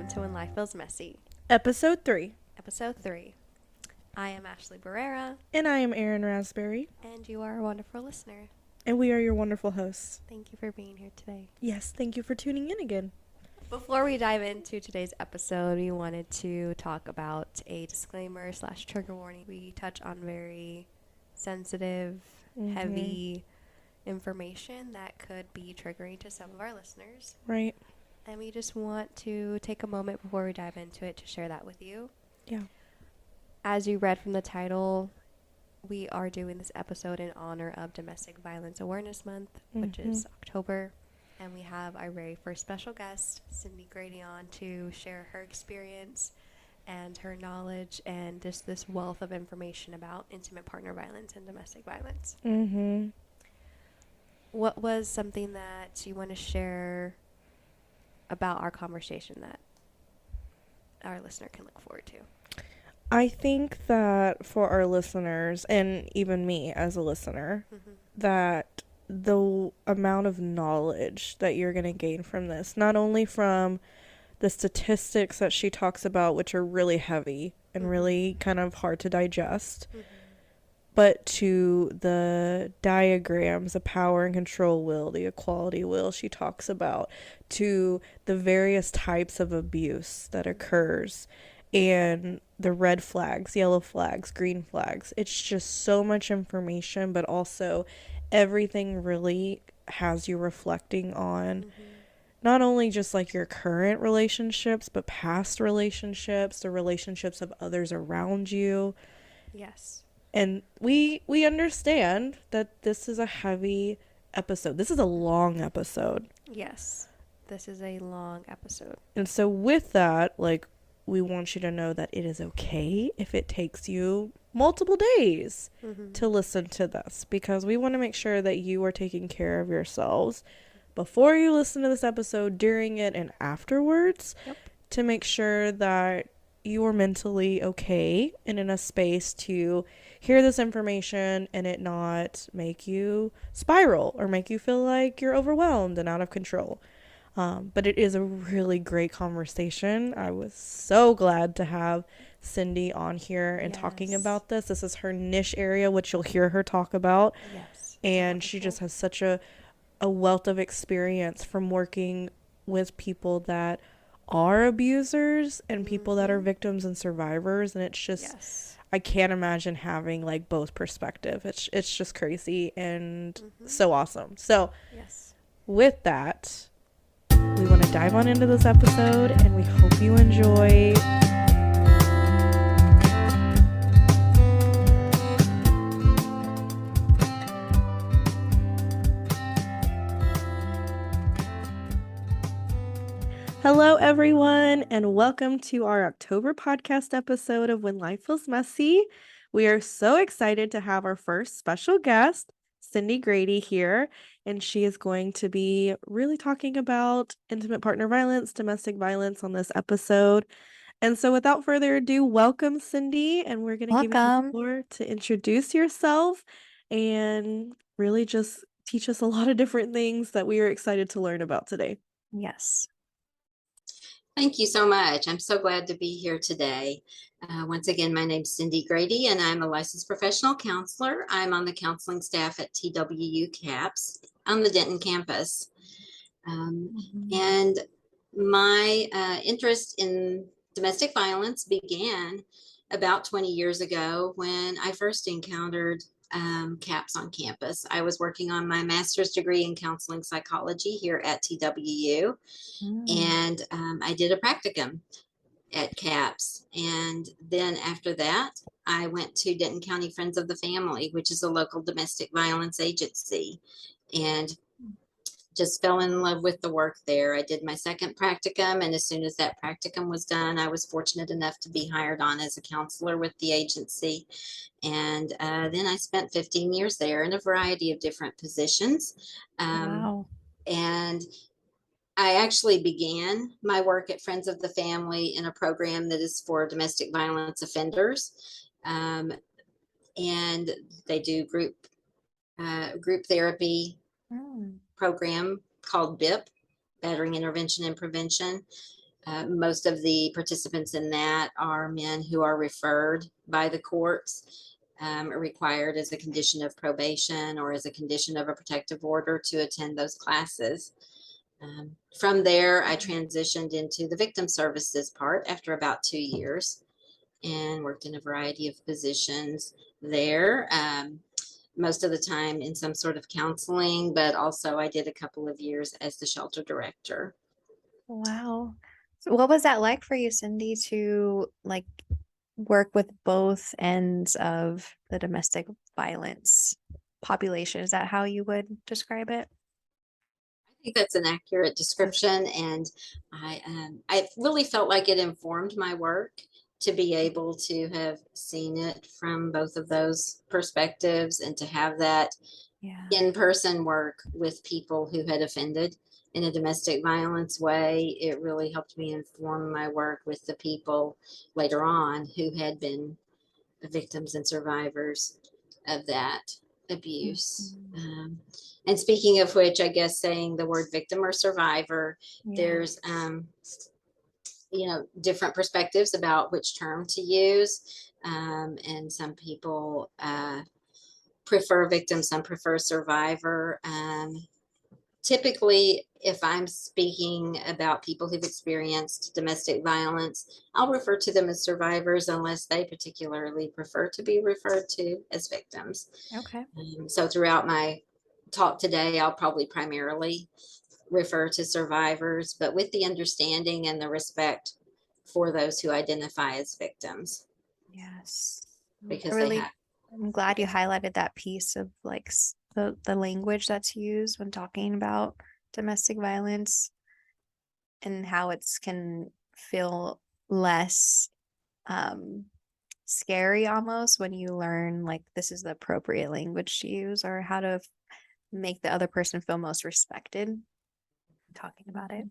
to When Life Feels Messy, Episode 3. Episode 3. I am Ashley Barrera. And I am Erin Raspberry. And you are a wonderful listener. And we are your wonderful hosts. Thank you for being here today. Yes, thank you for tuning in again. Before we dive into today's episode, we wanted to talk about a disclaimer / trigger warning. We touch on very sensitive, heavy information that could be triggering to some of our listeners. Right. And we just want to take a moment before we dive into it to share that with you. Yeah. As you read from the title, we are doing this episode in honor of Domestic Violence Awareness Month, which is October. And we have our very first special guest, Cyndi Grady, on to share her experience and her knowledge and just this wealth of information about intimate partner violence and domestic violence. What was something that you want to share about our conversation that our listener can look forward to? I think that for our listeners, and even me as a listener, that the amount of knowledge that you're going to gain from this, not only from the statistics that she talks about, which are really heavy and really kind of hard to digest, but to the diagrams, the power and control wheel, the equality wheel she talks about, to the various types of abuse that occurs, and the red flags, yellow flags, green flags. It's just so much information, but also everything really has you reflecting on not only just like your current relationships, but past relationships, the relationships of others around you. Yes. And we understand that this is a heavy episode. This is a long episode. Yes. This is a long episode. And so with that, like, we want you to know that it is okay if it takes you multiple days to listen to this, because we want to make sure that you are taking care of yourselves before you listen to this episode, during it, and afterwards, to make sure that you are mentally okay and in a space to hear this information and it not make you spiral or make you feel like you're overwhelmed and out of control. But it is a really great conversation. I was so glad to have Cyndi on here and talking about this. This is her niche area, which you'll hear her talk about. Yes. And she just has such a wealth of experience from working with people that are abusers and people that are victims and survivors. And it's just, I can't imagine having like both perspective. It's just crazy and so awesome. So with that, we want to dive on into this episode, and we hope you enjoy. Hello, everyone, and welcome to our October podcast episode of When Life Feels Messy. We are so excited to have our first special guest, Cyndi Grady, here, and she is going to be really talking about intimate partner violence, domestic violence on this episode. And so without further ado, welcome, Cyndi, and we're going to give you the floor to introduce yourself and really just teach us a lot of different things that we are excited to learn about today. Yes. Thank you so much. I'm so glad to be here today. Once again, my name is Cyndi Grady, and I'm a licensed professional counselor. I'm on the counseling staff at TWU CAPS on the Denton campus. And my interest in domestic violence began about 20 years ago when I first encountered CAPS on campus. I was working on my master's degree in counseling psychology here at TWU, and I did a practicum at CAPS. And then after that, I went to Denton County Friends of the Family, which is a local domestic violence agency, and just fell in love with the work there. I did my second practicum, and as soon as that practicum was done, I was fortunate enough to be hired on as a counselor with the agency. And then I spent 15 years there in a variety of different positions. Wow. And I actually began my work at Friends of the Family in a program that is for domestic violence offenders. And they do group therapy program called BIP, Battering Intervention and Prevention. Most of the participants in that are men who are referred by the courts, required as a condition of probation or as a condition of a protective order to attend those classes. From there, I transitioned into the victim services part after about 2 years and worked in a variety of positions there. Most of the time in some sort of counseling, but also I did a couple of years as the shelter director. Wow. So what was that like for you, Cyndi, to like work with both ends of the domestic violence population? Is that how you would describe it? I think that's an accurate description, and I really felt like it informed my work to be able to have seen it from both of those perspectives and to have that Yeah. in-person work with people who had offended in a domestic violence way. It really helped me inform my work with the people later on who had been victims and survivors of that abuse. And speaking of which, I guess saying the word victim or survivor, there's different perspectives about which term to use. And some people prefer victim, some prefer survivor. Typically, if I'm speaking about people who've experienced domestic violence, I'll refer to them as survivors unless they particularly prefer to be referred to as victims. Okay. So throughout my talk today, I'll probably primarily refer to survivors, but with the understanding and the respect for those who identify as victims. Yes. Because I'm glad you highlighted that piece of like the language that's used when talking about domestic violence and how it can feel less scary almost when you learn like this is the appropriate language to use or how to make the other person feel most respected talking about it.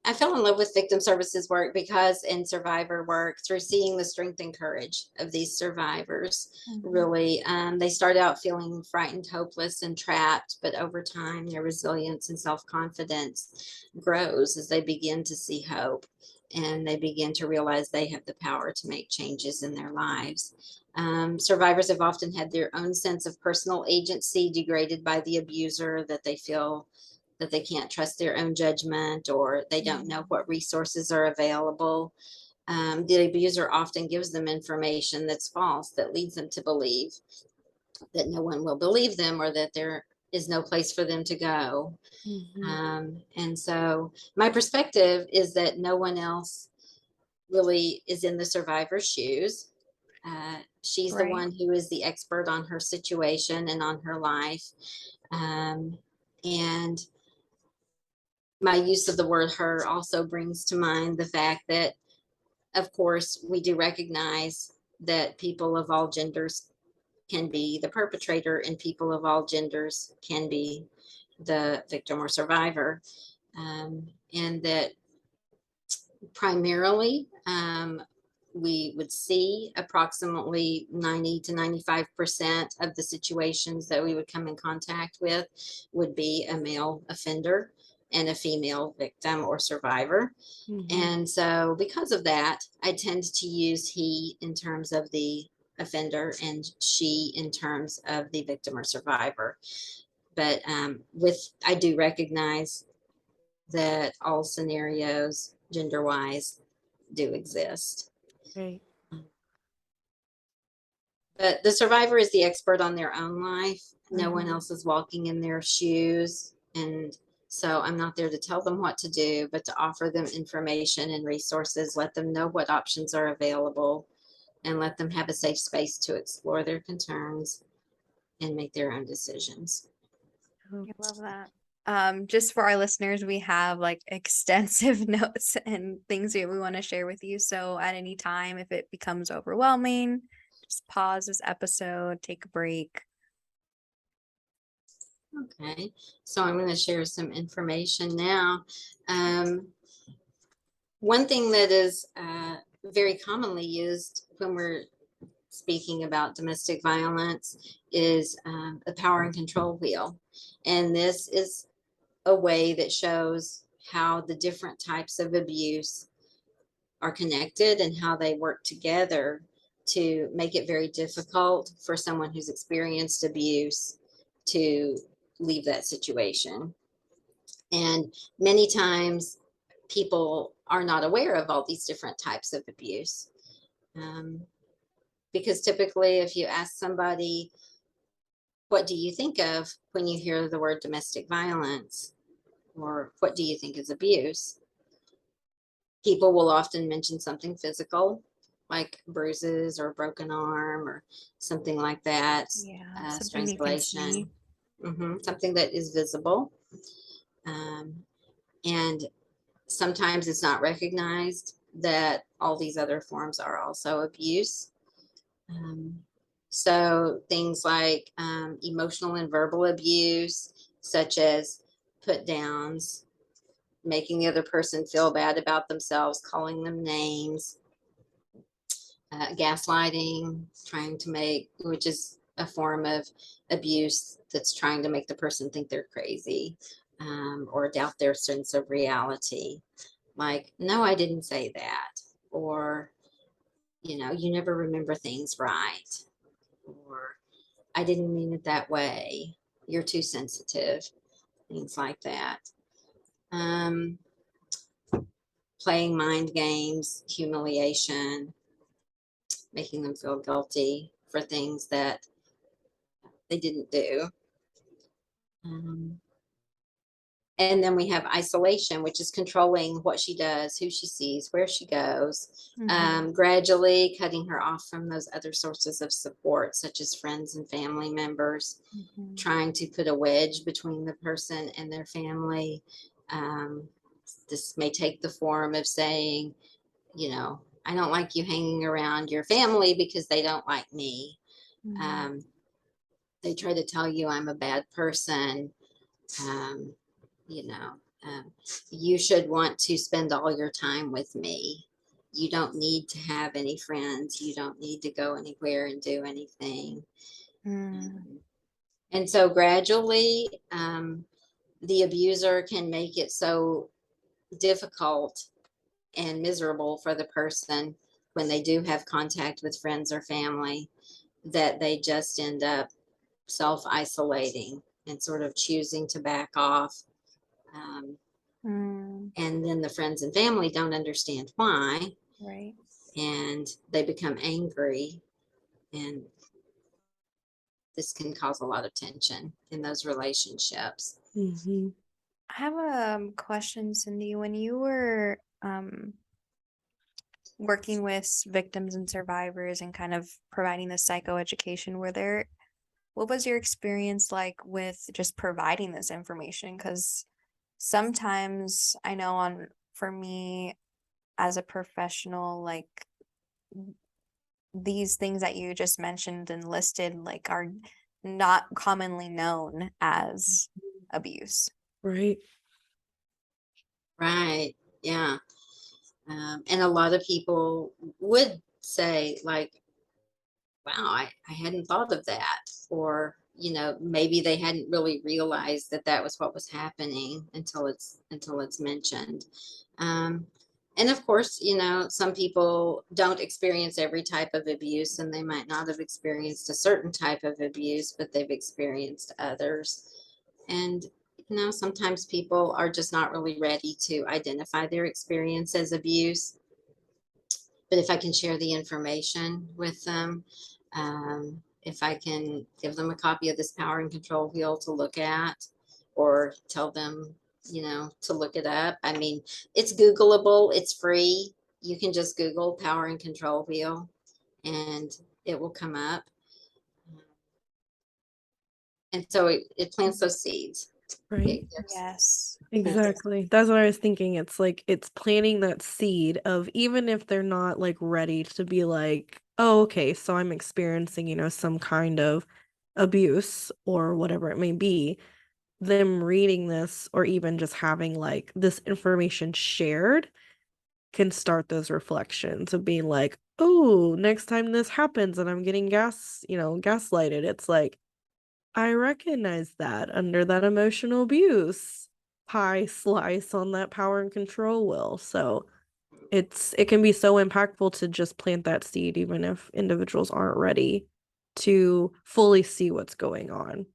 I fell in love with victim services work because in survivor work, through seeing the strength and courage of these survivors, really, they start out feeling frightened, hopeless, and trapped, but over time, their resilience and self-confidence grows as they begin to see hope and they begin to realize they have the power to make changes in their lives. Survivors have often had their own sense of personal agency degraded by the abuser, that they feel that they can't trust their own judgment or they don't know what resources are available. The abuser often gives them information that's false, that leads them to believe that no one will believe them or that there is no place for them to go. And so my perspective is that no one else really is in the survivor's shoes. She's the one who is the expert on her situation and on her life. And my use of the word her also brings to mind the fact that, of course, we do recognize that people of all genders can be the perpetrator and people of all genders can be the victim or survivor. And that primarily we would see approximately 90 to 95% of the situations that we would come in contact with would be a male offender and a female victim or survivor. And so because of that, I tend to use he in terms of the offender and she in terms of the victim or survivor. But I do recognize that all scenarios gender-wise do exist. Right. But the survivor is the expert on their own life. No one else is walking in their shoes. And so I'm not there to tell them what to do, but to offer them information and resources, let them know what options are available, and let them have a safe space to explore their concerns and make their own decisions. I love that. Just for our listeners, we have like extensive notes and things that we want to share with you. So at any time, if it becomes overwhelming, just pause this episode, take a break. Okay, so I'm going to share some information now. One thing that is very commonly used when we're speaking about domestic violence is the power and control wheel. And this is a way that shows how the different types of abuse are connected and how they work together to make it very difficult for someone who's experienced abuse to leave that situation. And many times people are not aware of all these different types of abuse. Because typically, if you ask somebody, what do you think of when you hear the word domestic violence? Or what do you think is abuse? People will often mention something physical, like bruises or a broken arm or something like that, Yeah, something you can see. strangulation, something that is visible. And sometimes it's not recognized that all these other forms are also abuse. So things like emotional and verbal abuse, such as put downs, making the other person feel bad about themselves, calling them names, gaslighting, trying to make, which is a form of abuse that's trying to make the person think they're crazy, or doubt their sense of reality. Like, no, I didn't say that. Or, you never remember things right. Or, I didn't mean it that way. You're too sensitive. Things like that. Playing mind games, humiliation, making them feel guilty for things that they didn't do. And then we have isolation, which is controlling what she does, who she sees, where she goes, gradually cutting her off from those other sources of support, such as friends and family members, trying to put a wedge between the person and their family. This may take the form of saying, I don't like you hanging around your family because they don't like me. They try to tell you I'm a bad person. You should want to spend all your time with me. You don't need to have any friends. You don't need to go anywhere and do anything. And so gradually, the abuser can make it so difficult and miserable for the person when they do have contact with friends or family that they just end up self-isolating and sort of choosing to back off. And then the friends and family don't understand why. Right. And they become angry. And this can cause a lot of tension in those relationships. Mm-hmm. I have a question, Cyndi. When you were working with victims and survivors and kind of providing the psychoeducation, what was your experience like with just providing this information? Because sometimes I know for me as a professional, like these things that you just mentioned and listed like are not commonly known as abuse. Right. Right. Yeah. And a lot of people would say, like, wow, I hadn't thought of that. Or, maybe they hadn't really realized that that was what was happening until it's mentioned. And of course, some people don't experience every type of abuse, and they might not have experienced a certain type of abuse, but they've experienced others. And, sometimes people are just not really ready to identify their experience as abuse. But if I can share the information with them, if I can give them a copy of this power and control wheel to look at, or tell them, to look it up. I mean, it's Googleable, it's free. You can just Google power and control wheel and it will come up. And so it plants those seeds. Right. Yes. Exactly. That's what I was thinking. It's like it's planting that seed of, even if they're not like ready to be like, oh, okay, so I'm experiencing, some kind of abuse or whatever it may be, them reading this or even just having like this information shared can start those reflections of being like, oh, next time this happens and I'm getting gaslighted, it's like, I recognize that under that emotional abuse. high slice on that power and control wheel. So it can be so impactful to just plant that seed, even if individuals aren't ready to fully see what's going on.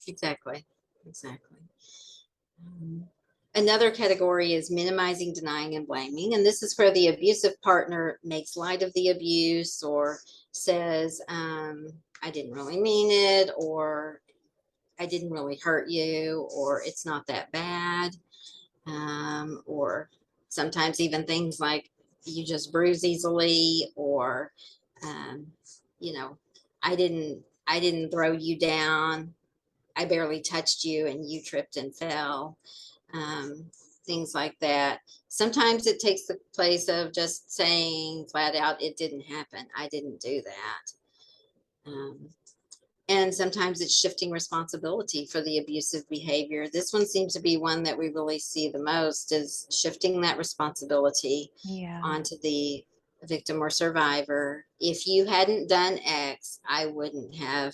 Exactly. Another category is minimizing, denying, and blaming. And this is where the abusive partner makes light of the abuse or says, I didn't really mean it, or I didn't really hurt you, or it's not that bad. Or sometimes even things like you just bruise easily, or, um, you know, I didn't throw you down. I barely touched you and you tripped and fell. Um, Things like that. Sometimes it takes the place of just saying flat out, it didn't happen. I didn't do that. And sometimes it's shifting responsibility for the abusive behavior. This one seems to be one that we really see the most, is shifting that responsibility onto the victim or survivor. If you hadn't done X, I wouldn't have,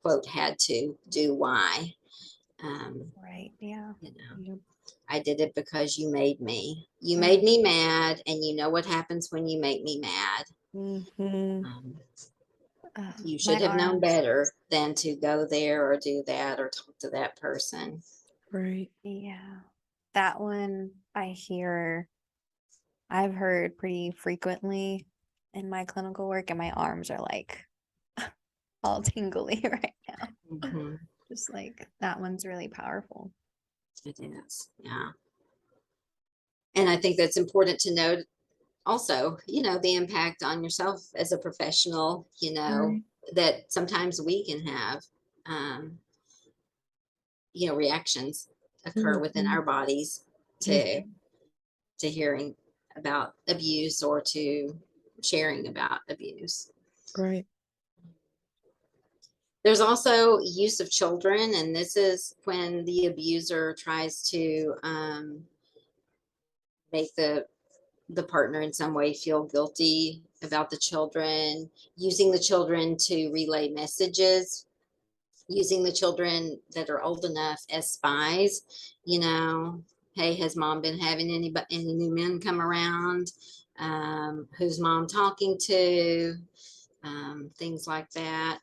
quote, had to do Y. Right. Yeah. You know, Yep. I did it because you made me. You made me mad, and you know what happens when you make me mad. Mm-hmm. You My should have known arms. better than to go there or do that or talk to that person. Right. Yeah. That one I've heard pretty frequently in my clinical work, and my arms are like all tingly right now. Mm-hmm. Just like that one's really powerful. It is, yeah. And I think that's important to note also, the impact on yourself as a professional, Right. that sometimes we can have, um, reactions occur within Mm-hmm. our bodies to hearing about abuse or to sharing about abuse. Right. There's also use of children, and this is when the abuser tries to make the partner in some way feel guilty about the children, using the children to relay messages, using the children that are old enough as spies. Hey, has mom been having any new men come around? Who's mom talking to? Things like that.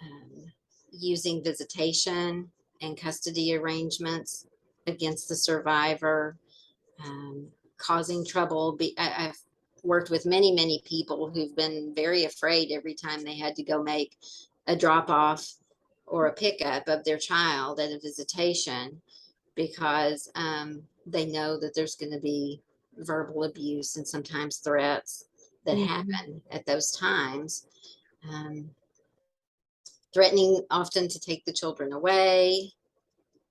Um, Using visitation and custody arrangements against the survivor, causing trouble. I've worked with many people who've been very afraid every time they had to go make a drop off or a pickup of their child at a visitation, because they know that there's going to be verbal abuse and sometimes threats that Mm-hmm. happen at those times. Um, Threatening often to take the children away,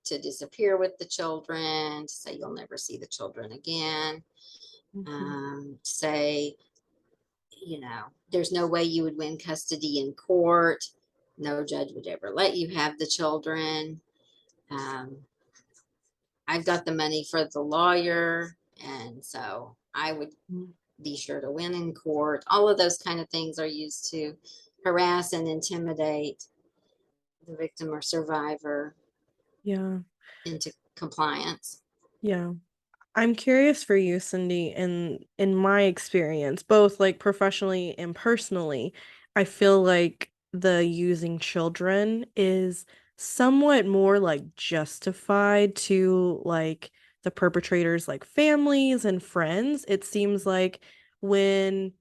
to disappear with the children, to say you'll never see the children again, Mm-hmm. say, there's no way you would win custody in court. No judge would ever let you have the children. Um, I've got the money for the lawyer, and so I would be sure to win in court. All of those kind of things are used to harass and intimidate the victim or survivor Yeah. into compliance. Yeah. I'm curious for you, Cindy, in my experience, both like professionally and personally, I feel like the using children is somewhat more like justified to like the perpetrators like families and friends. It seems like when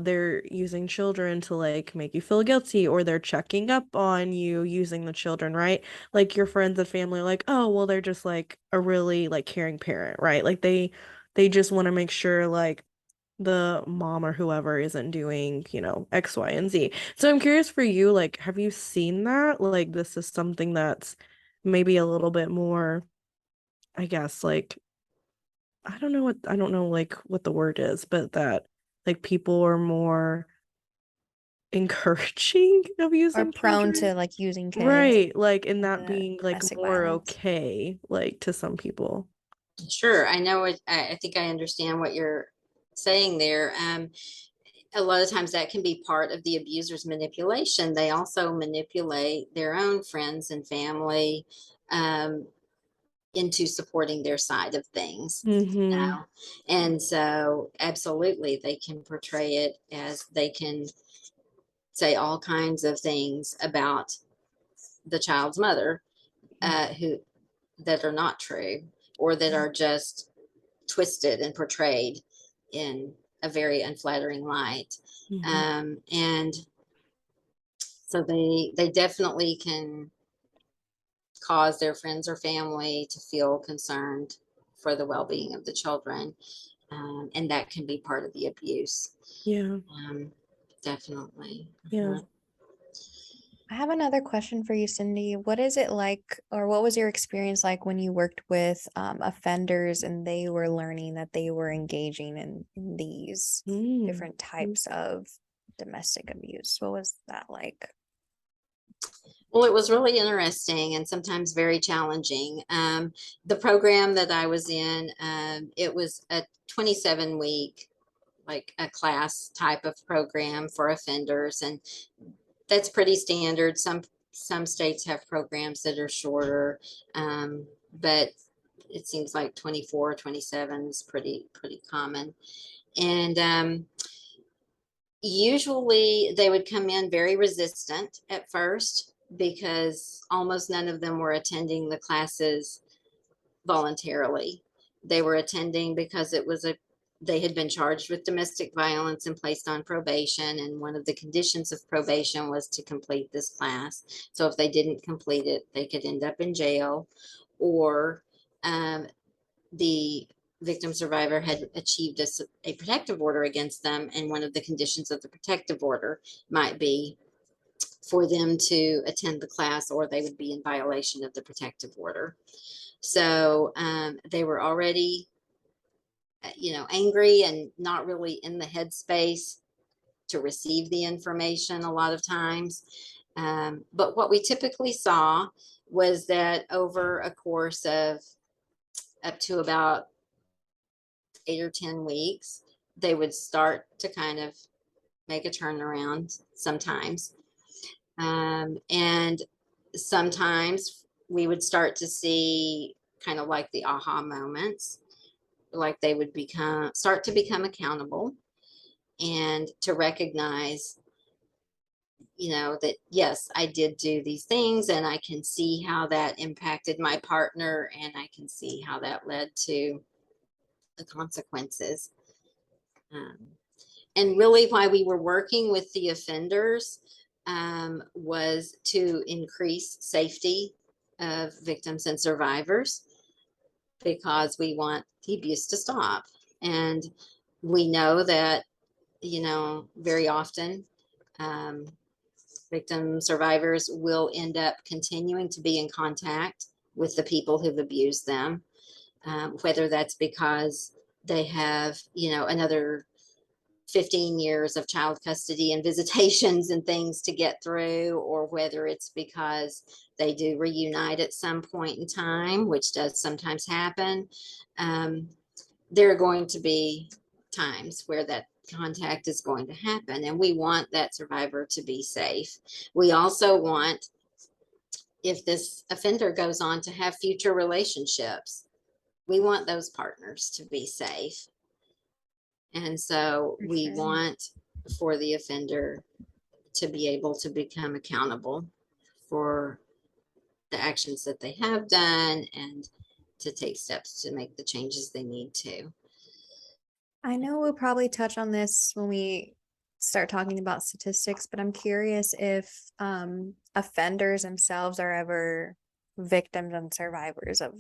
they're using children to like make you feel guilty, or they're checking up on you using the children, right? Like your friends and family are like, oh, well, they're just like a really like caring parent, right? Like they just want to make sure like the mom or whoever isn't doing, X, Y, and Z. So I'm curious for you, like, have you seen that? Like this is something that's maybe a little bit more, I guess, like I don't know like what the word is, but that like people are more encouraging of Or using prone children. to like using kids Right, like in in that the being like domestic more violence. okay, like to some people. Sure, I know it. I think I understand what you're saying there. A lot of times that can be part of the abuser's manipulation. They also manipulate their own friends and family, um, into supporting their side of things. Mm-hmm. And so absolutely they can portray it as, they can say all kinds of things about the child's mother, who that are not true, or that are just twisted and portrayed in a very unflattering light. Mm-hmm. And so they definitely can cause their friends or family to feel concerned for the well-being of the children, and that can be part of the abuse. Yeah. um, Definitely. Yeah. I have another question for you, Cyndi. What is it like, or what was your experience like when you worked with offenders and they were learning that they were engaging in these Mm. different types of domestic abuse? What was that like? Well, it was really interesting and sometimes very challenging. The program that I was in, it was a 27-week, like a class type of program for offenders, and that's pretty standard. Some states have programs that are shorter, but it seems like 24, 27 is pretty common. And usually they would come in very resistant at first, because almost none of them were attending the classes voluntarily. They were attending because they had been charged with domestic violence and placed on probation, and one of the conditions of probation was to complete this class. So if they didn't complete it, they could end up in jail, or the victim survivor had achieved a protective order against them, and one of the conditions of the protective order might be for them to attend the class, or they would be in violation of the protective order. So they were already, angry and not really in the headspace to receive the information a lot of times. But what we typically saw was that over a course of up to about 8 or 10 weeks, they would start to kind of make a turnaround sometimes. And sometimes we would start to see kind of like the aha moments, like they would start to become accountable, and to recognize, that yes, I did do these things, and I can see how that impacted my partner, and I can see how that led to the consequences. Um, and really, why we were working with the offenders was to increase safety of victims and survivors, because we want the abuse to stop. And we know that, very often um, victim survivors will end up continuing to be in contact with the people who've abused them, whether that's because they have, another 15 years of child custody and visitations and things to get through, or whether it's because they do reunite at some point in time, which does sometimes happen. There are going to be times where that contact is going to happen, and we want that survivor to be safe. We also want, if this offender goes on to have future relationships, we want those partners to be safe. And so For we sure. want for the offender to be able to become accountable for the actions that they have done, and to take steps to make the changes they need to. I know we'll probably touch on this when we start talking about statistics, but I'm curious if offenders themselves are ever victims and survivors of,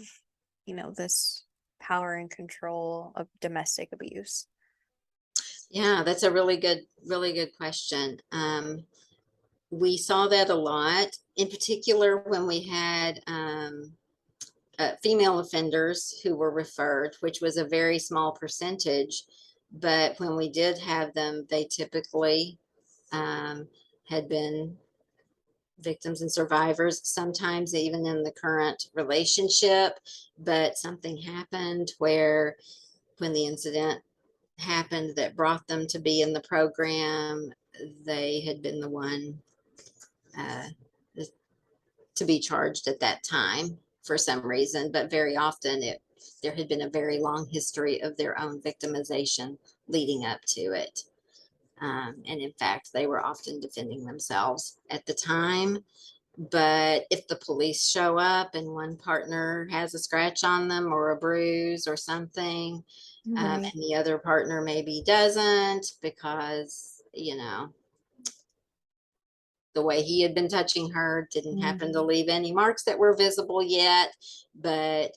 this power and control of domestic abuse. Yeah, that's a really good question. We saw that a lot, in particular when we had female offenders who were referred, which was a very small percentage. But when we did have them, they typically had been victims and survivors, sometimes even in the current relationship. But something happened where, when the incident happened that brought them to be in the program, they had been the one to be charged at that time. for some reason, but very often there had been a very long history of their own victimization leading up to it. And in fact, they were often defending themselves at the time. But if the police show up and one partner has a scratch on them or a bruise or something, Right. and the other partner maybe doesn't because, the way he had been touching her didn't happen to leave any marks that were visible yet, but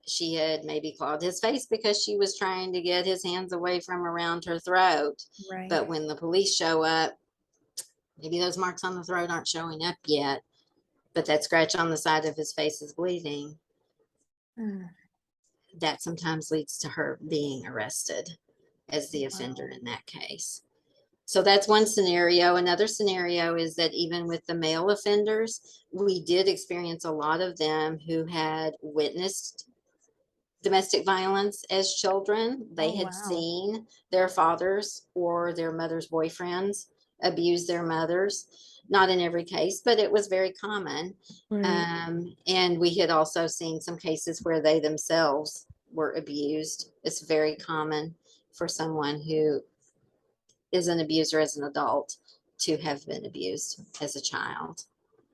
she had maybe clawed his face because she was trying to get his hands away from around her throat. Right. But when the police show up, maybe those marks on the throat aren't showing up yet, but that scratch on the side of his face is bleeding. That sometimes leads to her being arrested as the offender in that case. So that's one scenario. Another scenario is that even with the male offenders, we did experience a lot of them who had witnessed domestic violence as children. They had seen their fathers or their mother's boyfriends abuse their mothers. Not in every case, but it was very common. Right. And we had also seen some cases where they themselves were abused. It's very common for someone who is an abuser as an adult to have been abused as a child.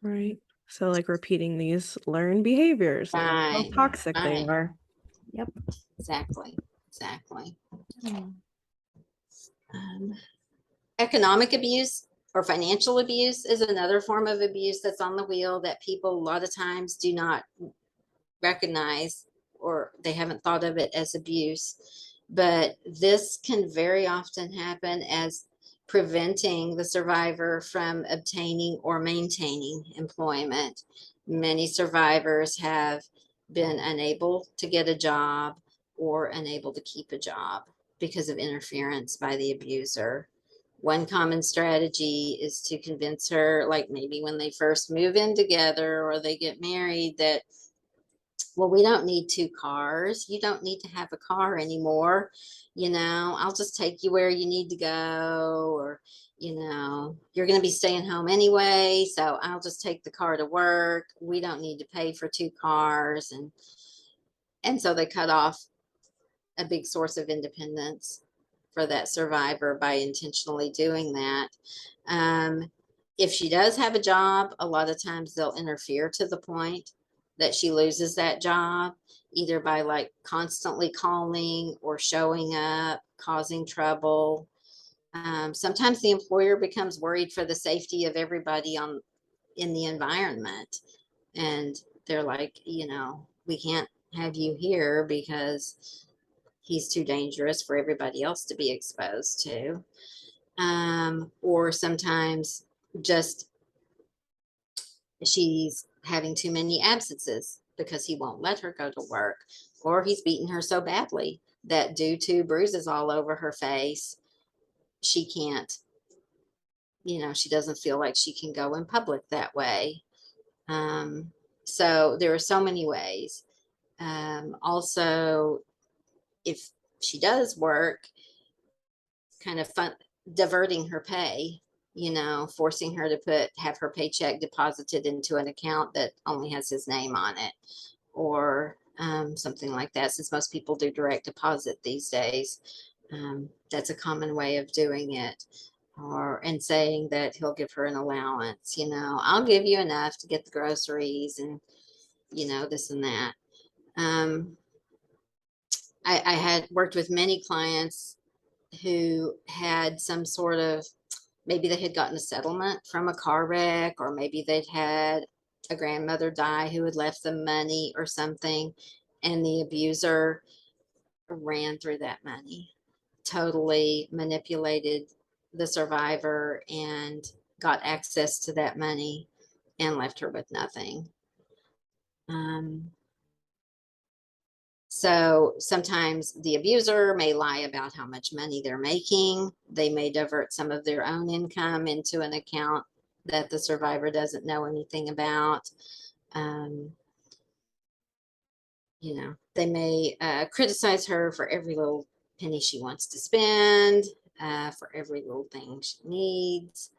Right. So like repeating these learned behaviors. That's how Right. toxic they Right. are. Yep. Exactly. Economic abuse or financial abuse is another form of abuse that's on the wheel that people a lot of times do not recognize, or they haven't thought of it as abuse. But this can very often happen as preventing the survivor from obtaining or maintaining employment. Many survivors have been unable to get a job or unable to keep a job because of interference by the abuser. One common strategy is to convince her, like maybe when they first move in together or they get married, that, well, we don't need two cars. You don't need to have a car anymore. I'll just take you where you need to go, or, you're going to be staying home anyway. So I'll just take the car to work. We don't need to pay for two cars. And so they cut off a big source of independence for that survivor by intentionally doing that. If she does have a job, a lot of times they'll interfere to the point that she loses that job, either by like constantly calling or showing up, causing trouble. Sometimes the employer becomes worried for the safety of everybody in the environment, and they're like, we can't have you here because he's too dangerous for everybody else to be exposed to. Or sometimes just she's having too many absences because he won't let her go to work, or he's beaten her so badly that due to bruises all over her face, she can't, she doesn't feel like she can go in public that way. So there are so many ways. Also, if she does work, kind of diverting her pay, forcing her to have her paycheck deposited into an account that only has his name on it, or something like that, since most people do direct deposit these days. That's a common way of doing it. And saying that he'll give her an allowance, I'll give you enough to get the groceries and, this and that. I had worked with many clients who had some sort of, maybe they had gotten a settlement from a car wreck, or maybe they'd had a grandmother die who had left them money or something, and the abuser ran through that money, totally manipulated the survivor and got access to that money and left her with nothing. So sometimes the abuser may lie about how much money they're making. They may divert some of their own income into an account that the survivor doesn't know anything about. They may criticize her for every little penny she wants to spend, for every little thing she needs.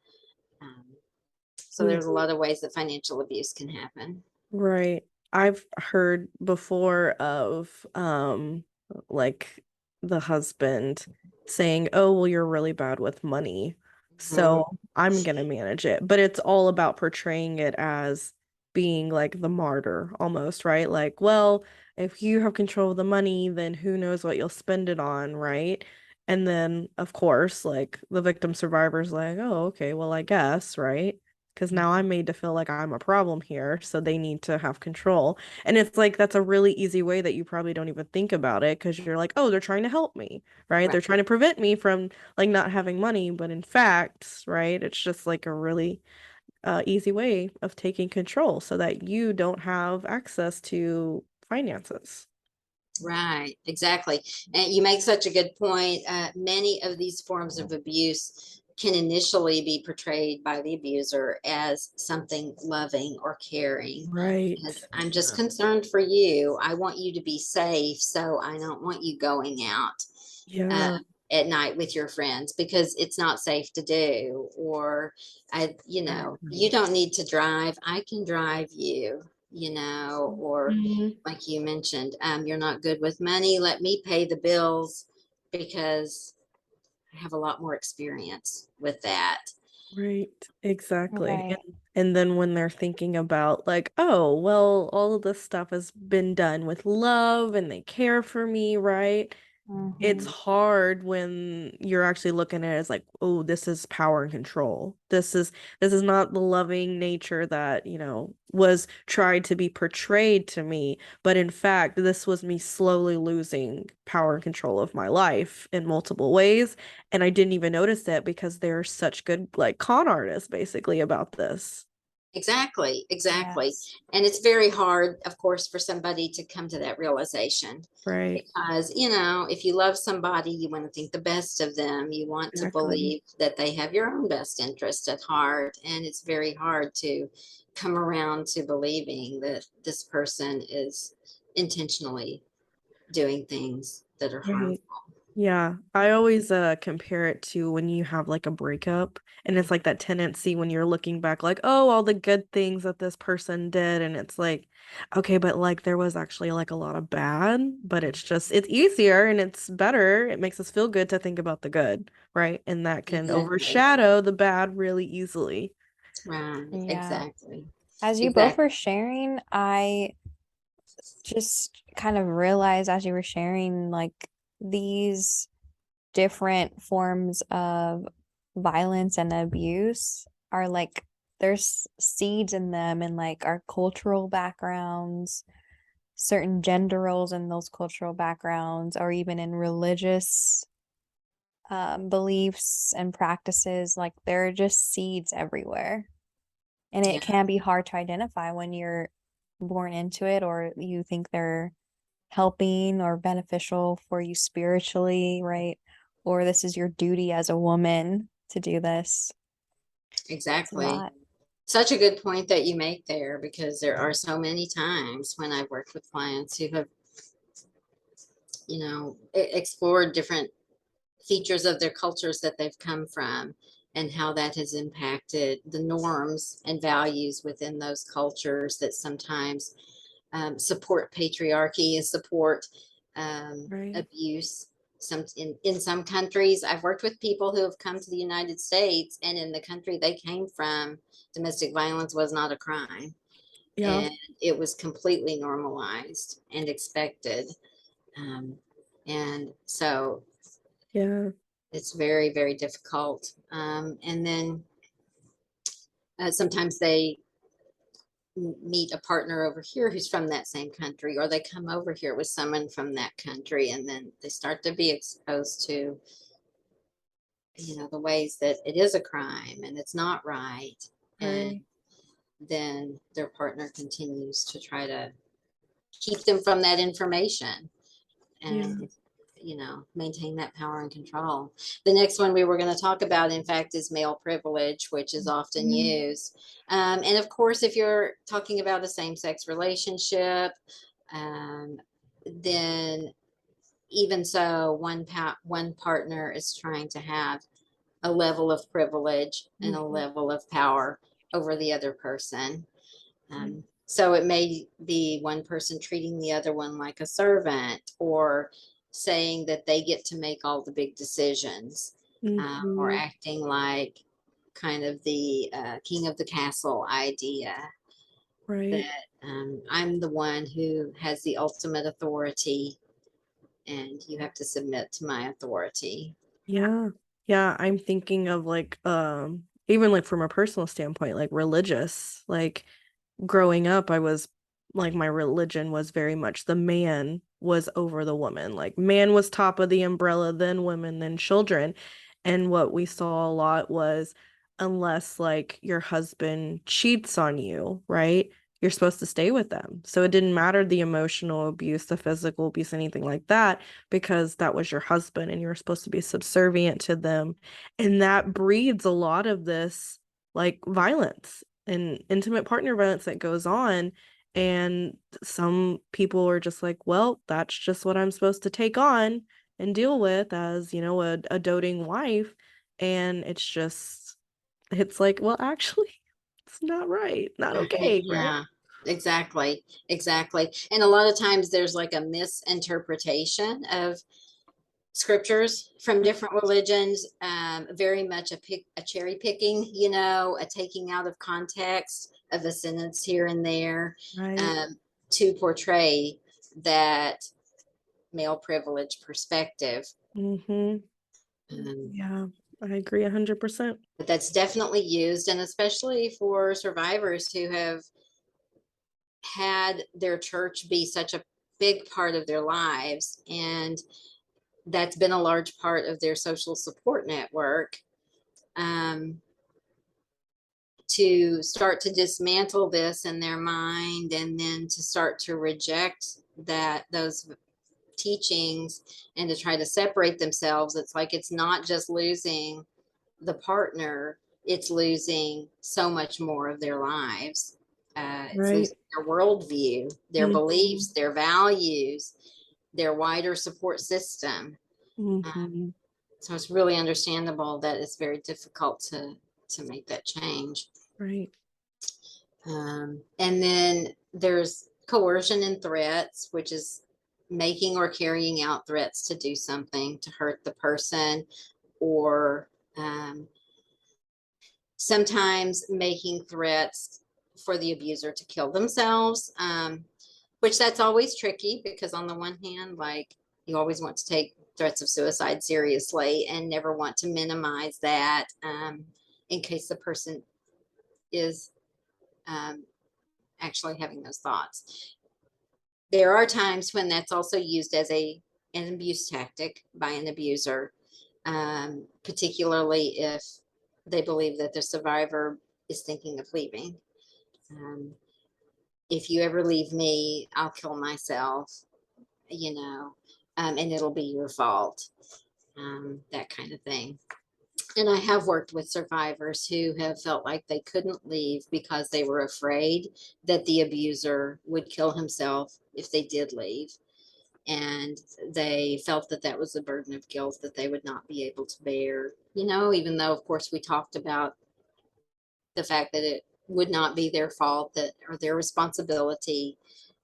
So there's a lot of ways that financial abuse can happen. Right. I've heard before of like the husband saying, "Oh, well, you're really bad with money, Mhm. so I'm gonna manage it." But it's all about portraying it as being like the martyr almost, right? Like, well, if you have control of the money, then who knows what you'll spend it on, right? And then, of course, like the victim survivor's like, "Oh, okay, well, I guess, right?" Because now I'm made to feel like I'm a problem here, so they need to have control. And it's like that's a really easy way that you probably don't even think about it because you're like, oh, they're trying to help me, right? Right. They're trying to prevent me from like not having money. But in fact, right, it's just like a really easy way of taking control so that you don't have access to finances. Right, exactly. And you make such a good point. Many of these forms of abuse can initially be portrayed by the abuser as something loving or caring. Right. As I'm just concerned for you. I want you to be safe, so I don't want you going out uh, Yeah. at night with your friends because it's not safe to do. Or, you Exactly. don't need to drive. I can drive you, or Mhm. like you mentioned, you're not good with money. Let me pay the bills because I have a lot more experience with that. Right, exactly. Right. And then when they're thinking about like, oh, well, all of this stuff has been done with love and they care for me, right? It's Mm-hmm. hard when you're actually looking at it as like, oh, this is power and control. This is not the loving nature that, was tried to be portrayed to me, but in fact, this was me slowly losing power and control of my life in multiple ways, and I didn't even notice it because they're such good like con artists basically about this. Exactly, exactly. Yes. And it's very hard, of course, for somebody to come to that realization Right. because, if you love somebody, you want to think the best of them. You want to Exactly. believe that they have your own best interest at heart. And it's very hard to come around to believing that this person is intentionally doing things that are Right. harmful. Yeah, I always compare it to when you have like a breakup and it's like that tendency when you're looking back like, oh, all the good things that this person did, and it's like, okay, but like there was actually like a lot of bad, but it's easier and it's better. It makes us feel good to think about the good, right? And that can Exactly. overshadow the bad really easily. Right. Yeah. Exactly. As you both Exactly. were sharing, I just kind of realized as you were sharing, like these different forms of violence and abuse are like there's seeds in them and like our cultural backgrounds, certain gender roles in those cultural backgrounds, or even in religious beliefs and practices. Like there are just seeds everywhere. And Yeah. it can be hard to identify when you're born into it or you think they're helping or beneficial for you spiritually, right? Or this is your duty as a woman to do this. It's a Exactly. lot. Such a good point that you make there because there are so many times when I've worked with clients who have, explored different features of their cultures that they've come from and how that has impacted the norms and values within those cultures that sometimes support patriarchy and support Right. abuse. In some countries, I've worked with people who have come to the United States, and in the country they came from, domestic violence was not a crime, Yeah. and it was completely normalized and expected. Um, and so Yeah. it's very, very difficult. And then sometimes they meet a partner over here who's from that same country, or they come over here with someone from that country, and then they start to be exposed to, the ways that it is a crime and it's not right. And Right. then their partner continues to try to keep them from that information Yeah. and maintain that power and control. The next one we were going to talk about, in fact, is male privilege, which is often Mhm. used. And of course, if you're talking about a same-sex relationship, um, then even so, one partner is trying to have a level of privilege and a Mhm. level of power over the other person. Yeah. So it may be one person treating the other one like a servant, or saying that they get to make all the big decisions, or Mm-hmm. acting like kind of the king of the castle idea, Right. that I'm the one who has the ultimate authority and you have to submit to my authority. Yeah. Yeah, I'm thinking of like even like from a personal standpoint, like religious, like growing up, I was like my religion was very much the man was over the woman. Like man was top of the umbrella, then women, then children. And what we saw a lot was unless like your husband cheats on you, right? You're supposed to stay with them. So it didn't matter the emotional abuse, the physical abuse, anything like that, because that was your husband and you were supposed to be subservient to them. And that breeds a lot of this like violence and intimate partner violence that goes on. And some people are just like, well, that's just what I'm supposed to take on and deal with as, you know, a doting wife. And it's like, well, actually, it's not right. Not Right. okay, right? Yeah, exactly. Exactly. And a lot of times there's like a misinterpretation of scriptures from different religions, very much a cherry picking, a taking out of context of a sentence here and there, Right. um, to portray that male privilege perspective. Mm-hmm. Um, Yeah, I agree 100%. but that's definitely used, and especially for survivors who have had their church be such a big part of their lives, and that's been a large part of their social support network. Um, to start to dismantle this in their mind, and then to start to reject those teachings, and to try to separate themselves, it's like it's not just losing the partner, it's losing so much more of their lives. It's Right. losing their worldview, their Mm-hmm. beliefs, their values, their wider support system. Mm-hmm. So it's really understandable that it's very difficult to make that change. Right. And then there's coercion and threats, which is making or carrying out threats to do something to hurt the person, or um, sometimes making threats for the abuser to kill themselves, which that's always tricky, because on the one hand, like, you always want to take threats of suicide seriously and never want to minimize that, in case the person is um, actually having those thoughts. There are times when that's also used as an abuse tactic by an abuser, particularly if they believe that the survivor is thinking of leaving. Um, if you ever leave me, I'll kill myself, and it'll be your fault, that kind of thing. And I have worked with survivors who have felt like they couldn't leave because they were afraid that the abuser would kill himself if they did leave. And they felt that that was a burden of guilt that they would not be able to bear, even though, of course, we talked about the fact that it would not be their fault, that or their responsibility.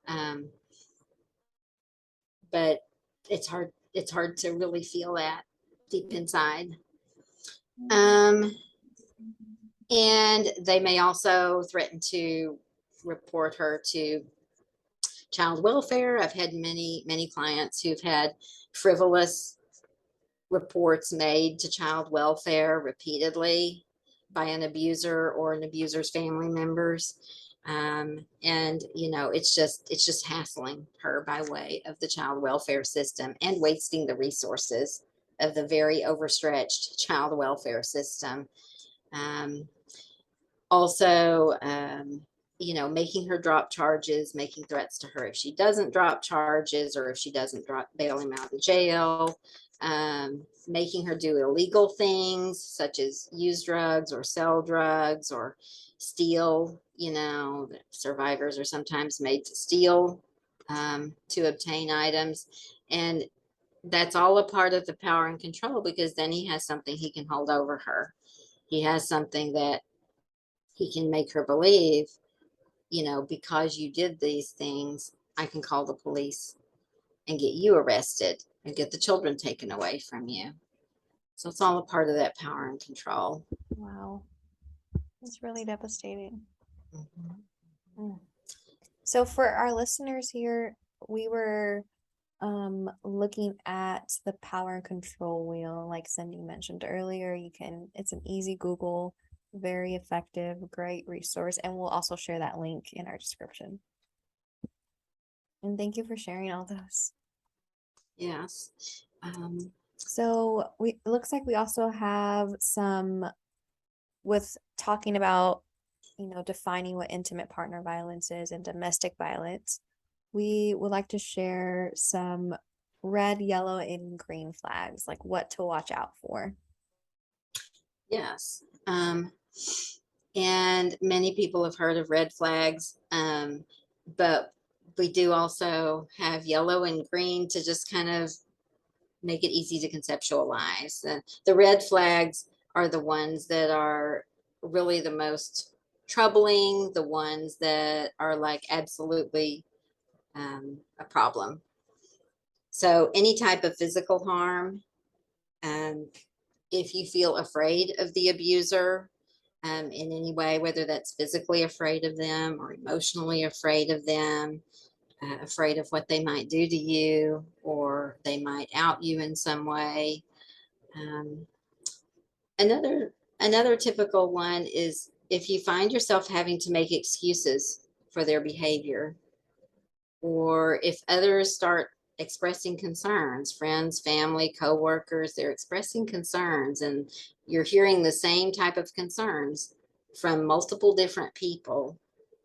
Um, but it's hard to really feel that deep inside. Um, and they may also threaten to report her to child welfare. I've had many clients who've had frivolous reports made to child welfare repeatedly by an abuser or an abuser's family members. And it's just hassling her by way of the child welfare system and wasting the resources of the very overstretched child welfare system. Um, Also, making her drop charges, making threats to her if she doesn't drop charges, or if she doesn't bail him out of jail, making her do illegal things such as use drugs or sell drugs or steal. Survivors are sometimes made to steal, to obtain items. And that's all a part of the power and control, because then he has something he can hold over her. He has something that he can make her believe, because you did these things, I can call the police and get you arrested and get the children taken away from you. So it's all a part of that power and control. Wow. It's really devastating. Mm-hmm. So for our listeners here, we were looking at the power and control wheel, like Cyndi mentioned earlier. It's an easy Google, very effective, great resource, and we'll also share that link in our description. And thank you for sharing all those. Yes. So it looks like we also have some with talking about, defining what intimate partner violence is and domestic violence. We would like to share some red, yellow, and green flags, like what to watch out for. Yes. And many people have heard of red flags, but we do also have yellow and green to just kind of make it easy to conceptualize. The red flags are the ones that are really the most troubling, the ones that are like absolutely a problem. So any type of physical harm, if you feel afraid of the abuser in any way, whether that's physically afraid of them or emotionally afraid of them, afraid of what they might do to you, or they might out you in some way. Another typical one is if you find yourself having to make excuses for their behavior, or if others start expressing concerns, friends, family, coworkers, they're expressing concerns, and you're hearing the same type of concerns from multiple different people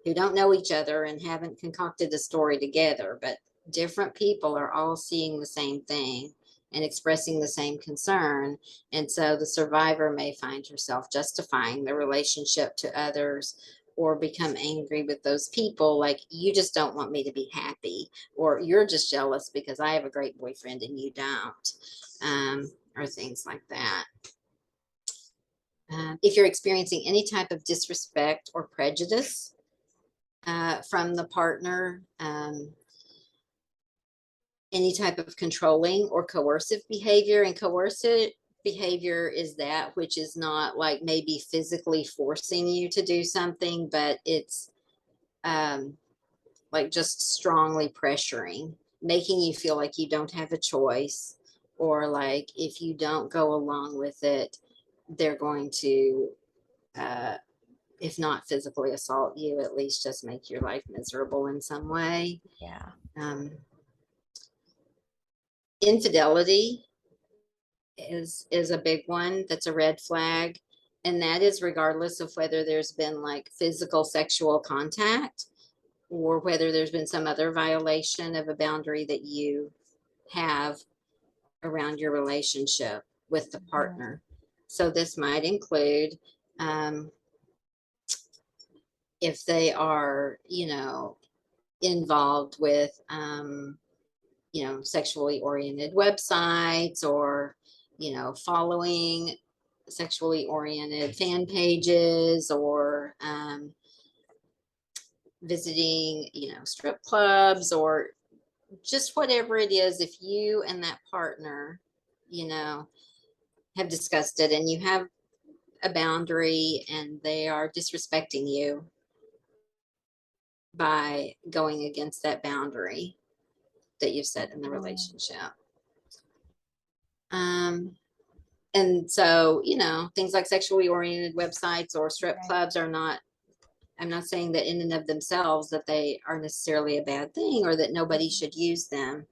who don't know each other and haven't concocted the story together, but different people are all seeing the same thing and expressing the same concern. And so the survivor may find herself justifying the relationship to others, or become angry with those people, like, you just don't want me to be happy, or you're just jealous because I have a great boyfriend and you don't, or things like that. If you're experiencing any type of disrespect or prejudice from the partner, any type of controlling or coercive behavior, and coercive behavior is that which is not like maybe physically forcing you to do something, but it's like just strongly pressuring, making you feel like you don't have a choice, or like if you don't go along with it, they're going to, if not physically assault you, at least just make your life miserable in some way. Yeah. Infidelity is a big one. That's a red flag. And that is regardless of whether there's been like physical sexual contact, or whether there's been some other violation of a boundary that you have around your relationship with the partner. So this might include if they are, involved with, sexually oriented websites, or, following sexually oriented fan pages, or visiting, strip clubs, or just whatever it is. If you and that partner, have discussed it and you have a boundary and they are disrespecting you by going against that boundary that you've set in the relationship. And so, things like sexually oriented websites or strip clubs are not, I'm not saying that in and of themselves that they are necessarily a bad thing or that nobody should use them.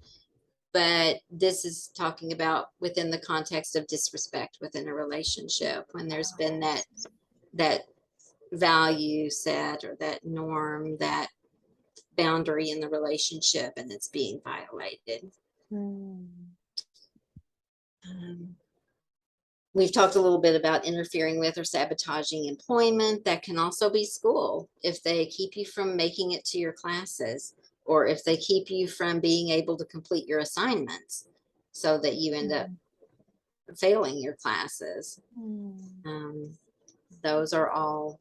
But this is talking about within the context of disrespect within a relationship, when there's been that value set, or that norm, that boundary in the relationship, and it's being violated. We've talked a little bit about interfering with or sabotaging employment. That can also be school. If they keep you from making it to your classes, or if they keep you from being able to complete your assignments so that you end up failing your classes. Those are all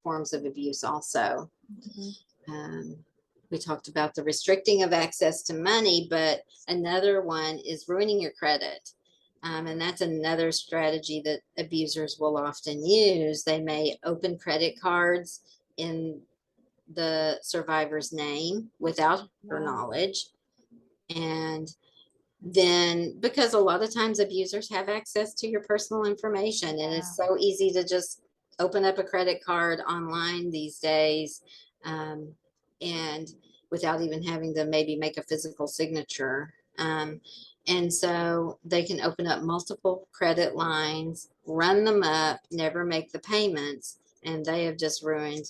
forms of abuse also. We talked about the restricting of access to money, but another one is ruining your credit. And that's another strategy that abusers will often use. They may open credit cards in the survivor's name without her knowledge. And then, because a lot of times abusers have access to your personal information, and it's so easy to just open up a credit card online these days, and without even having to maybe make a physical signature. And so they can open up multiple credit lines, run them up, never make the payments, and they have just ruined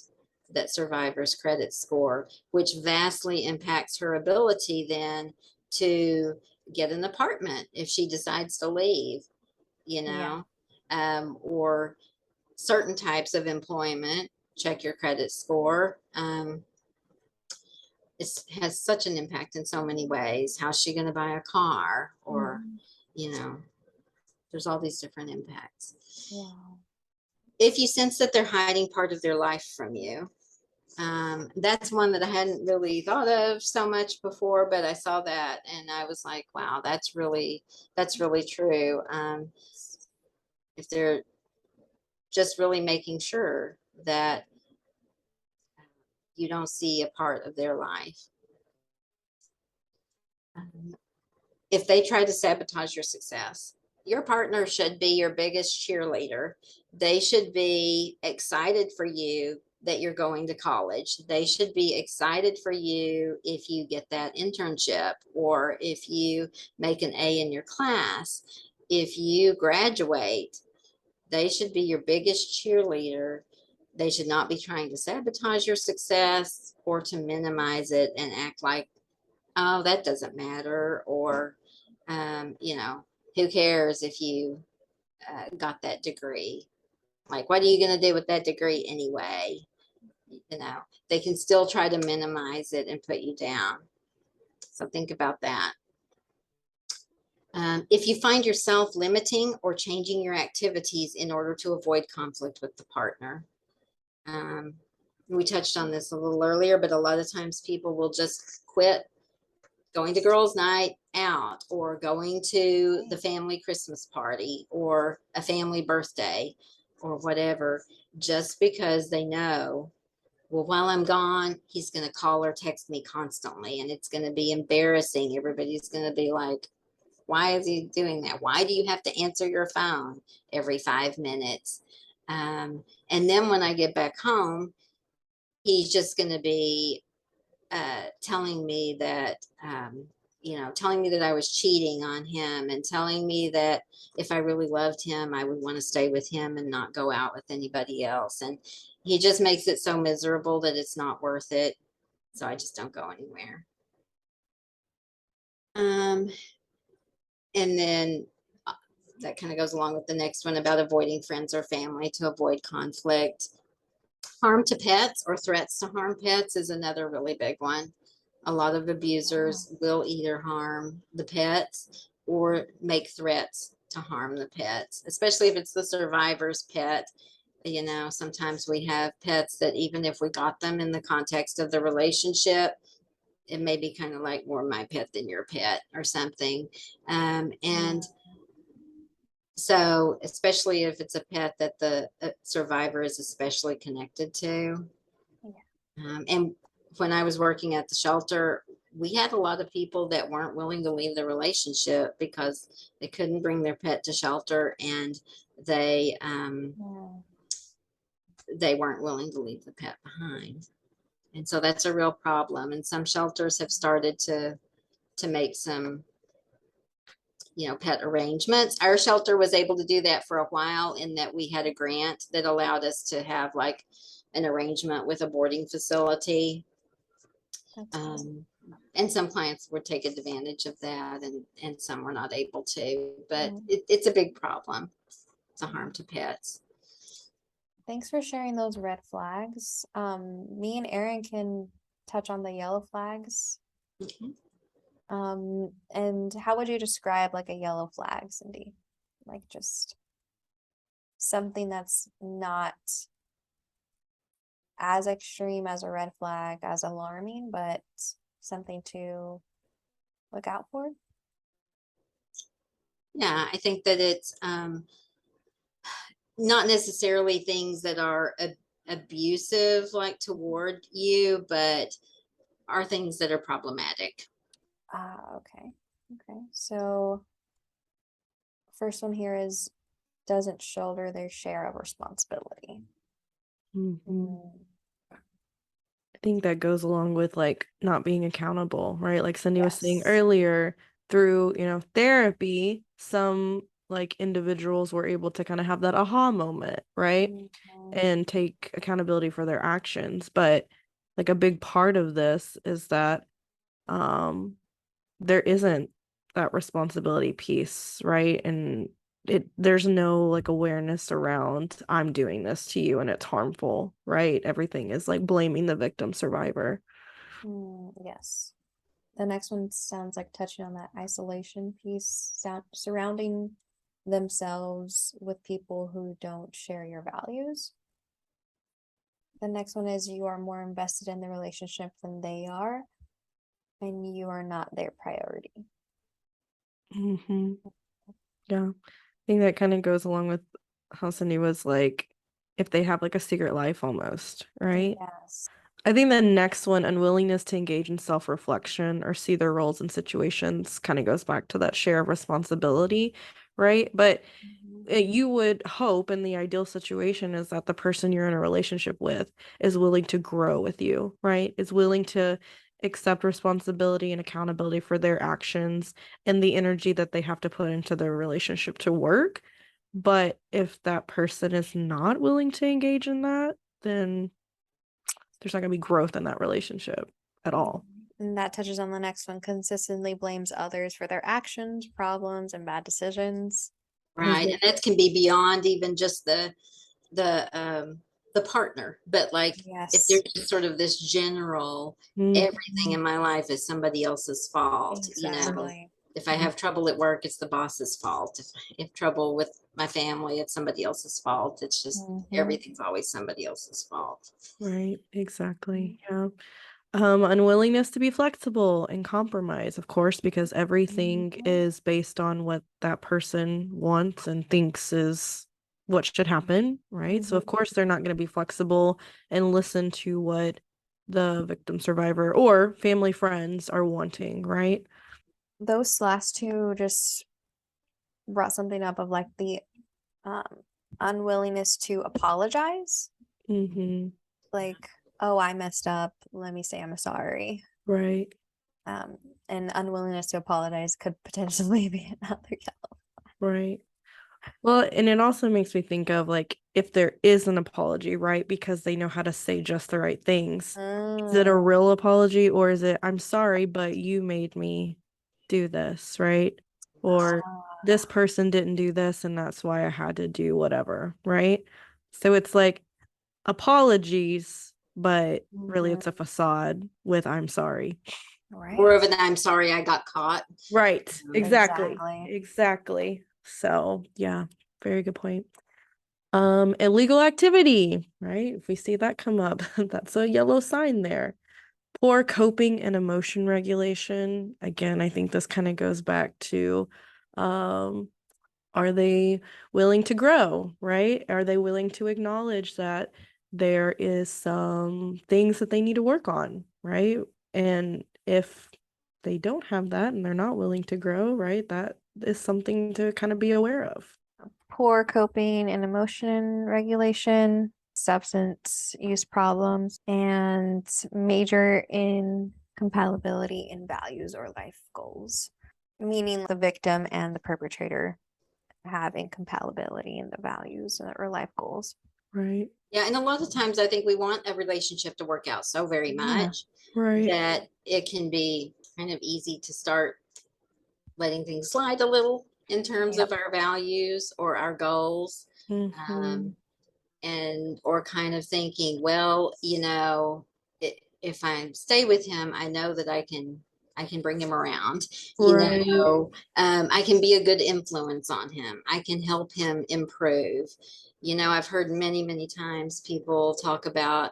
that survivor's credit score, which vastly impacts her ability then to get an apartment if she decides to leave, or certain types of employment. Check your credit score. It has such an impact in so many ways. How's she going to buy a car? Or, there's all these different impacts. Wow. If you sense that they're hiding part of their life from you, that's one that I hadn't really thought of so much before, but I saw that and I was like, wow, that's really true. If they're just really making sure that you don't see a part of their life. If they try to sabotage your success, your partner should be your biggest cheerleader. They should be excited for you that you're going to college. They should be excited for you if you get that internship, or if you make an A in your class, if you graduate. They should be your biggest cheerleader. They should not be trying to sabotage your success or to minimize it and act like, oh, that doesn't matter, or who cares if you got that degree? Like, what are you going to do with that degree anyway? They can still try to minimize it and put you down. So think about that. If you find yourself limiting or changing your activities in order to avoid conflict with the partner. We touched on this a little earlier, but a lot of times people will just quit going to girls' night out, or going to the family Christmas party, or a family birthday, or whatever, just because they know, well, while I'm gone, he's going to call or text me constantly, and it's going to be embarrassing. Everybody's going to be like, why is he doing that? Why do you have to answer your phone every 5 minutes? And then when I get back home, he's just going to be telling me that, telling me that I was cheating on him, and telling me that if I really loved him, I would want to stay with him and not go out with anybody else. And he just makes it so miserable that it's not worth it. So I just don't go anywhere. And then that kind of goes along with the next one about avoiding friends or family to avoid conflict. Harm to pets or threats to harm pets is another really big one. A lot of abusers will either harm the pets or make threats to harm the pets, especially if it's the survivor's pet. Sometimes we have pets that even if we got them in the context of the relationship, it may be kind of like more my pet than your pet or something. And so, especially if it's a pet that the survivor is especially connected to. And when I was working at the shelter, we had a lot of people that weren't willing to leave the relationship because they couldn't bring their pet to shelter, and they weren't willing to leave the pet behind. And so that's a real problem. And some shelters have started to make some pet arrangements. Our shelter was able to do that for a while, in that we had a grant that allowed us to have like an arrangement with a boarding facility. And some clients would take advantage of that, and some were not able to, but it's a big problem. It's a harm to pets. Thanks for sharing those red flags. Me and Erin can touch on the yellow flags. Okay. And how would you describe like a yellow flag, Cyndi? Like just something that's not as extreme as a red flag, as alarming, but something to look out for. Yeah, I think that it's not necessarily things that are abusive, like toward you, but are things that are problematic. Okay. Okay. So first one here is doesn't shoulder their share of responsibility. I think that goes along with like not being accountable, right? Like Cyndi was saying Yes. earlier, through, therapy, some like individuals were able to kind of have that aha moment, right? And take accountability for their actions. But like a big part of this is that there isn't that responsibility piece, right? And there's no like awareness around I'm doing this to you and it's harmful, right? Everything is like blaming the victim survivor. Yes. The next one sounds like touching on that isolation piece, surrounding themselves with people who don't share your values. The next one is you are more invested in the relationship than they are, and you are not their priority. Yeah. I think that kind of goes along with how Cyndi was like, if they have like a secret life almost, right? Yes. I think the next one, unwillingness to engage in self-reflection or see their roles and situations, kind of goes back to that share of responsibility, right? But you would hope, in the ideal situation, is that the person you're in a relationship with is willing to grow with you, right? Is willing to accept responsibility and accountability for their actions and the energy that they have to put into their relationship to work. But if that person is not willing to engage in that, then there's not going to be growth in that relationship at all. And that touches on the next one, consistently blames others for their actions, problems, and bad decisions. Right. And that can be beyond even just the partner, but like if there's just sort of this general everything in my life is somebody else's fault, Exactly. if I have trouble at work, it's the boss's fault. If trouble with my family, it's somebody else's fault. It's just everything's always somebody else's fault. Right, exactly. Yeah. Unwillingness to be flexible and compromise, of course, because everything is based on what that person wants and thinks is what should happen, right? So of course they're not going to be flexible and listen to what the victim survivor or family friends are wanting, right? Those last two just brought something up of like the unwillingness to apologize. Like, oh, I messed up. Let me say I'm sorry. Right. And unwillingness to apologize could potentially be another yellow. Right. Well, and it also makes me think of like if there is an apology, right? Because they know how to say just the right things. Is it a real apology or is it, I'm sorry, but you made me do this, right? Or this person didn't do this and that's why I had to do whatever, right? So it's like apologies, but really it's a facade with I'm sorry. Right. More of an I'm sorry I got caught. Right. Exactly. So yeah, very good point. Illegal activity, right? If we see that come up, that's a yellow sign there. Poor coping and emotion regulation. Again, I think this kind of goes back to, are they willing to grow, right? Are they willing to acknowledge that there is some things that they need to work on, right? And if they don't have that and they're not willing to grow, right, that is something to kind of be aware of. Poor coping and emotion regulation, substance use problems, and major incompatibility in values or life goals, meaning the victim and the perpetrator have incompatibility in the values or life goals. Right. Yeah, and a lot of times I think we want a relationship to work out so very much that it can be kind of easy to start letting things slide a little in terms of our values or our goals. And or kind of thinking, well, if I stay with him, I know that I can bring him around. I can be a good influence on him. I can help him improve. I've heard many, many times people talk about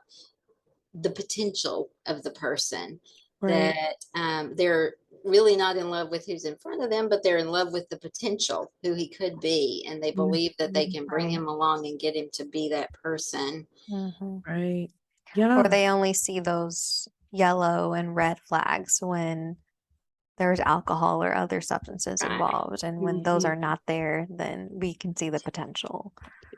the potential of the person, Right. that they're really not in love with who's in front of them, but they're in love with the potential, who he could be. And they believe that they can bring Right. him along and get him to be that person. Right. Or Yeah. they only see those yellow and red flags when there's alcohol or other substances Right. involved. And when those Mhm. are not there, then we can see the potential.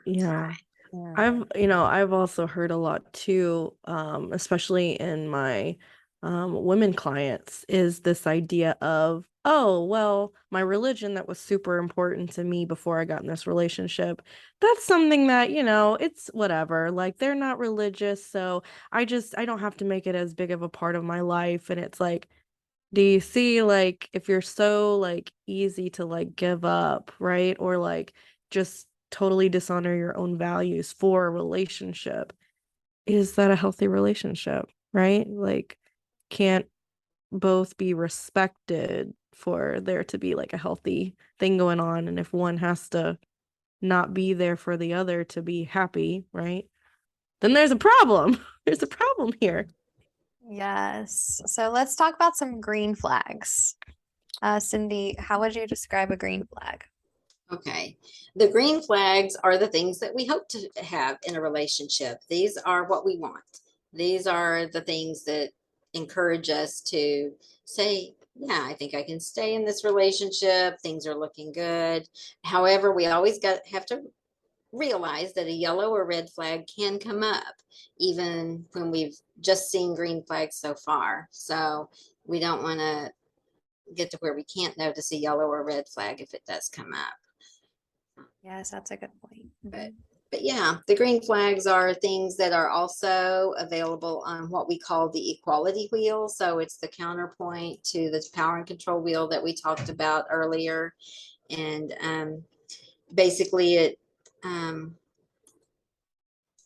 Yeah. Yeah. I've also heard a lot too, especially in my women clients, is this idea of, oh, well, my religion that was super important to me before I got in this relationship, that's something that, it's whatever. Like they're not religious, so I don't have to make it as big of a part of my life. And it's like, do you see, like, if you're so like easy to like give up, right? Or like just totally dishonor your own values for a relationship, is that a healthy relationship, right? Like, can't both be respected for there to be like a healthy thing going on? And if one has to not be there for the other to be happy, right? Then there's a problem. There's a problem here. Yes. So let's talk about some green flags. Cyndi, how would you describe a green flag? Okay. The green flags are the things that we hope to have in a relationship. These are what we want. These are the things that encourage us to say, yeah, I think I can stay in this relationship. Things are looking good. However, we always have to realize that a yellow or red flag can come up even when we've just seen green flags so far. So we don't want to get to where we can't notice a yellow or red flag if it does come up. Yes, that's a good point. But yeah, the green flags are things that are also available on what we call the equality wheel. So it's the counterpoint to the power and control wheel that we talked about earlier. And basically it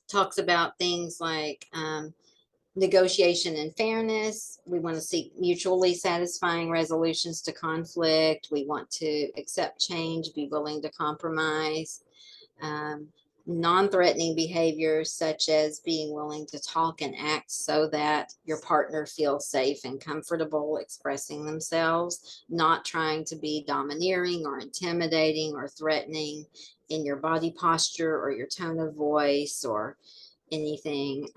talks about things like negotiation and fairness. We want to seek mutually satisfying resolutions to conflict. We want to accept change, be willing to compromise. Um, Non-threatening behaviors such as being willing to talk and act so that your partner feels safe and comfortable expressing themselves, not trying to be domineering or intimidating or threatening in your body posture or your tone of voice or anything.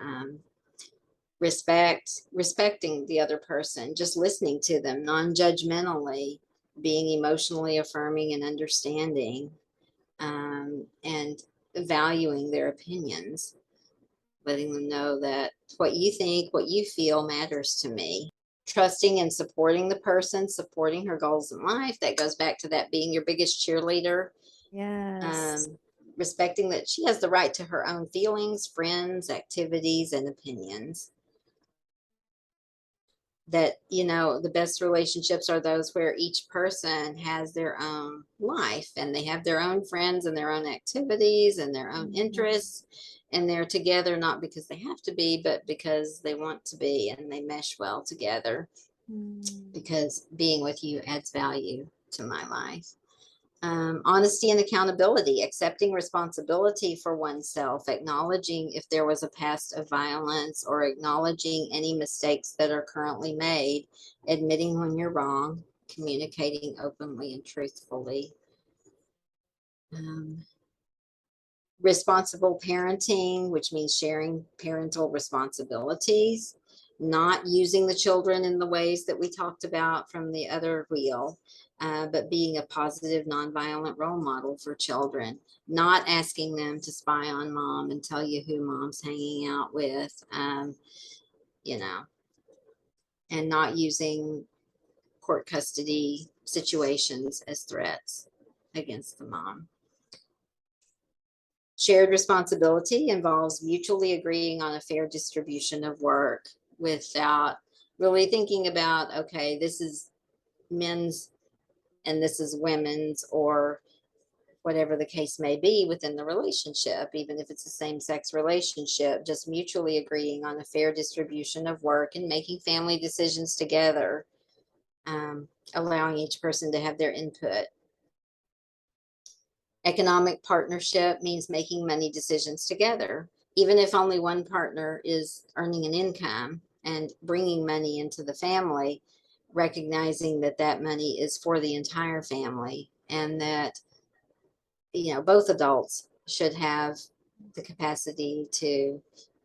Respecting the other person, just listening to them non-judgmentally, being emotionally affirming and understanding, and valuing their opinions, letting them know that what you think, what you feel matters to me. Trusting and supporting the person, supporting her goals in life. That goes back to that being your biggest cheerleader. Yes. Respecting that she has the right to her own feelings, friends, activities, and opinions. That, the best relationships are those where each person has their own life and they have their own friends and their own activities and their own interests, and they're together not because they have to be, but because they want to be, and they mesh well together because being with you adds value to my life. Honesty and accountability, accepting responsibility for oneself, acknowledging if there was a past of violence or acknowledging any mistakes that are currently made, admitting when you're wrong, communicating openly and truthfully. Responsible parenting, which means sharing parental responsibilities, not using the children in the ways that we talked about from the other wheel, but being a positive, nonviolent role model for children, not asking them to spy on mom and tell you who mom's hanging out with, you know, and not using court custody situations as threats against the mom. Shared responsibility involves mutually agreeing on a fair distribution of work without really thinking about, okay, this is men's and this is women's, or whatever the case may be within the relationship, even if it's a same-sex relationship, just mutually agreeing on a fair distribution of work and making family decisions together, allowing each person to have their input. Economic partnership means making money decisions together, even if only one partner is earning an income and bringing money into the family, recognizing that that money is for the entire family, and that, both adults should have the capacity to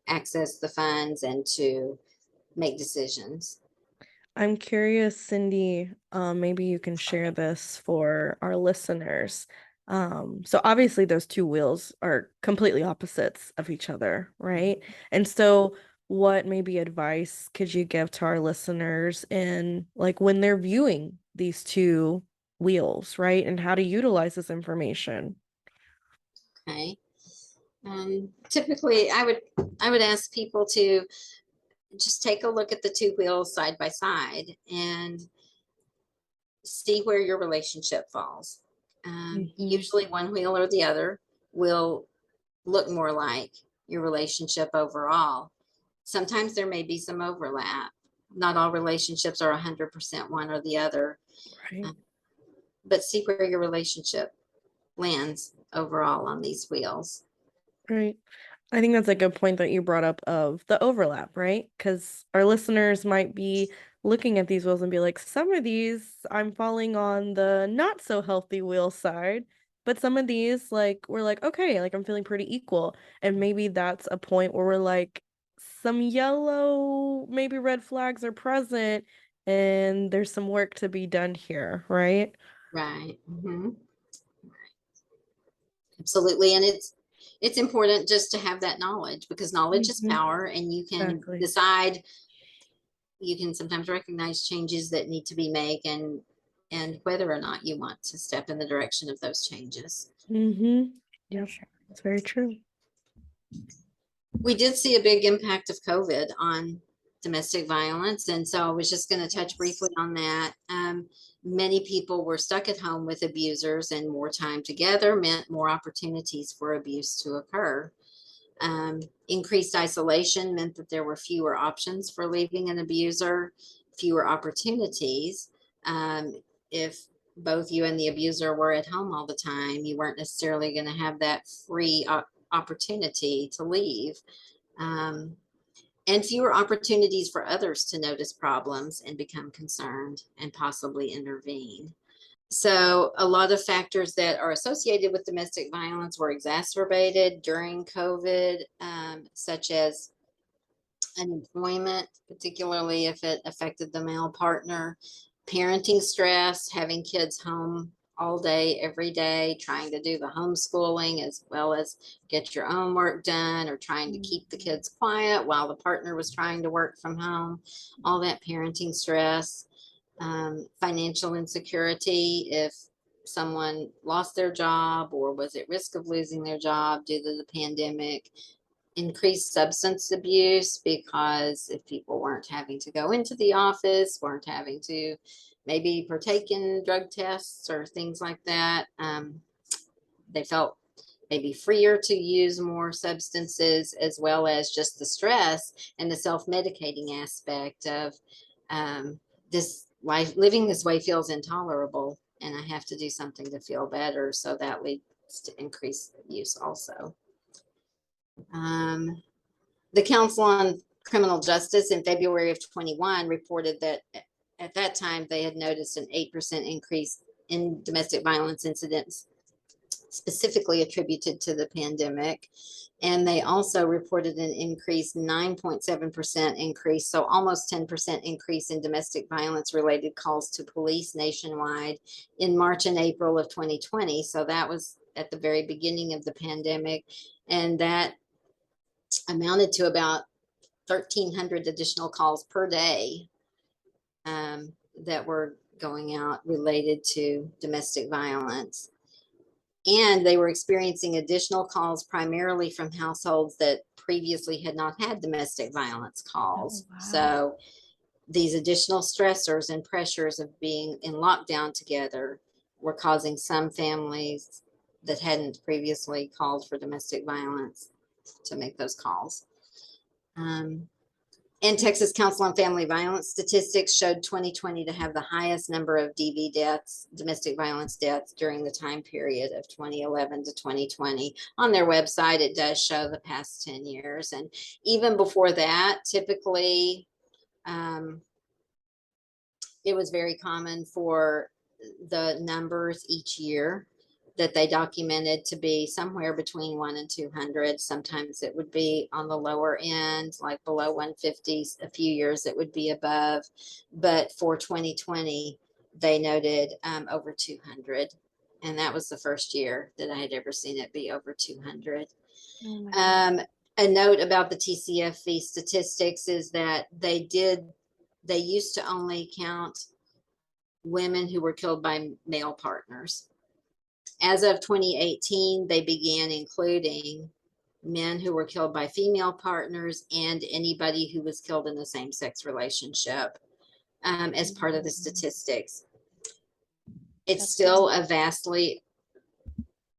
access the funds and to make decisions. I'm curious, Cindy, maybe you can share this for our listeners. So obviously those two wheels are completely opposites of each other, right? And so what maybe advice could you give to our listeners in like when they're viewing these two wheels, right? And how to utilize this information? Okay. Typically, I would ask people to just take a look at the two wheels side by side and see where your relationship falls. Usually, one wheel or the other will look more like your relationship overall. Sometimes there may be some overlap. Not all relationships are 100% one or the other, Right. but see where your relationship lands overall on these wheels. Right. I think that's a good point that you brought up of the overlap, right? Because our listeners might be looking at these wheels and be like, some of these I'm falling on the not so healthy wheel side, but some of these, like, we're like, okay, like I'm feeling pretty equal. And maybe that's a point where we're like, some yellow, maybe red flags are present, and there's some work to be done here, right? Right. Mm-hmm. Absolutely. And it's important just to have that knowledge, because knowledge is power, and you can Exactly. decide, you can sometimes recognize changes that need to be made, and whether or not you want to step in the direction of those changes. Yep. It's very true. We did see a big impact of COVID on domestic violence, and so I was just going to touch briefly on that. Many people were stuck at home with abusers, and more time together meant more opportunities for abuse to occur. Increased isolation meant that there were fewer options for leaving an abuser, fewer opportunities. If both you and the abuser were at home all the time, you weren't necessarily going to have that free opportunity to leave. And fewer opportunities for others to notice problems and become concerned and possibly intervene. So, a lot of factors that are associated with domestic violence were exacerbated during COVID, such as unemployment, particularly if it affected the male partner, parenting stress, having kids home all day, every day, trying to do the homeschooling as well as get your own work done, or trying to keep the kids quiet while the partner was trying to work from home, all that parenting stress. Financial insecurity, if someone lost their job or was at risk of losing their job due to the pandemic. Increased substance abuse, because if people weren't having to go into the office, weren't having to maybe partake in drug tests or things like that, they felt maybe freer to use more substances, as well as just the stress and the self-medicating aspect of this life. Living this way feels intolerable, and I have to do something to feel better, so that leads to increased use also. The Council on Criminal Justice in February of 21 reported that at that time they had noticed an 8% increase in domestic violence incidents, specifically attributed to the pandemic. And they also reported an increase, 9.7% increase, so almost 10% increase in domestic violence related calls to police nationwide in March and April of 2020. So that was at the very beginning of the pandemic. And that amounted to about 1,300 additional calls per day that were going out related to domestic violence. And they were experiencing additional calls primarily from households that previously had not had domestic violence calls. Oh, wow. So these additional stressors and pressures of being in lockdown together were causing some families that hadn't previously called for domestic violence to make those calls. And Texas Council on Family Violence statistics showed 2020 to have the highest number of DV deaths, domestic violence deaths, during the time period of 2011 to 2020. On their website, it does show the past 10 years. And even before that, typically, it was very common for the numbers each year that they documented to be somewhere between 1 and 200. Sometimes it would be on the lower end, like below 150. A few years it would be above. But for 2020, they noted over 200. And that was the first year that I had ever seen it be over 200. Oh a note about the TCFV statistics is that they used to only count women who were killed by male partners. As of 2018, they began including men who were killed by female partners and anybody who was killed in the same-sex relationship as part of the statistics. It's still a vastly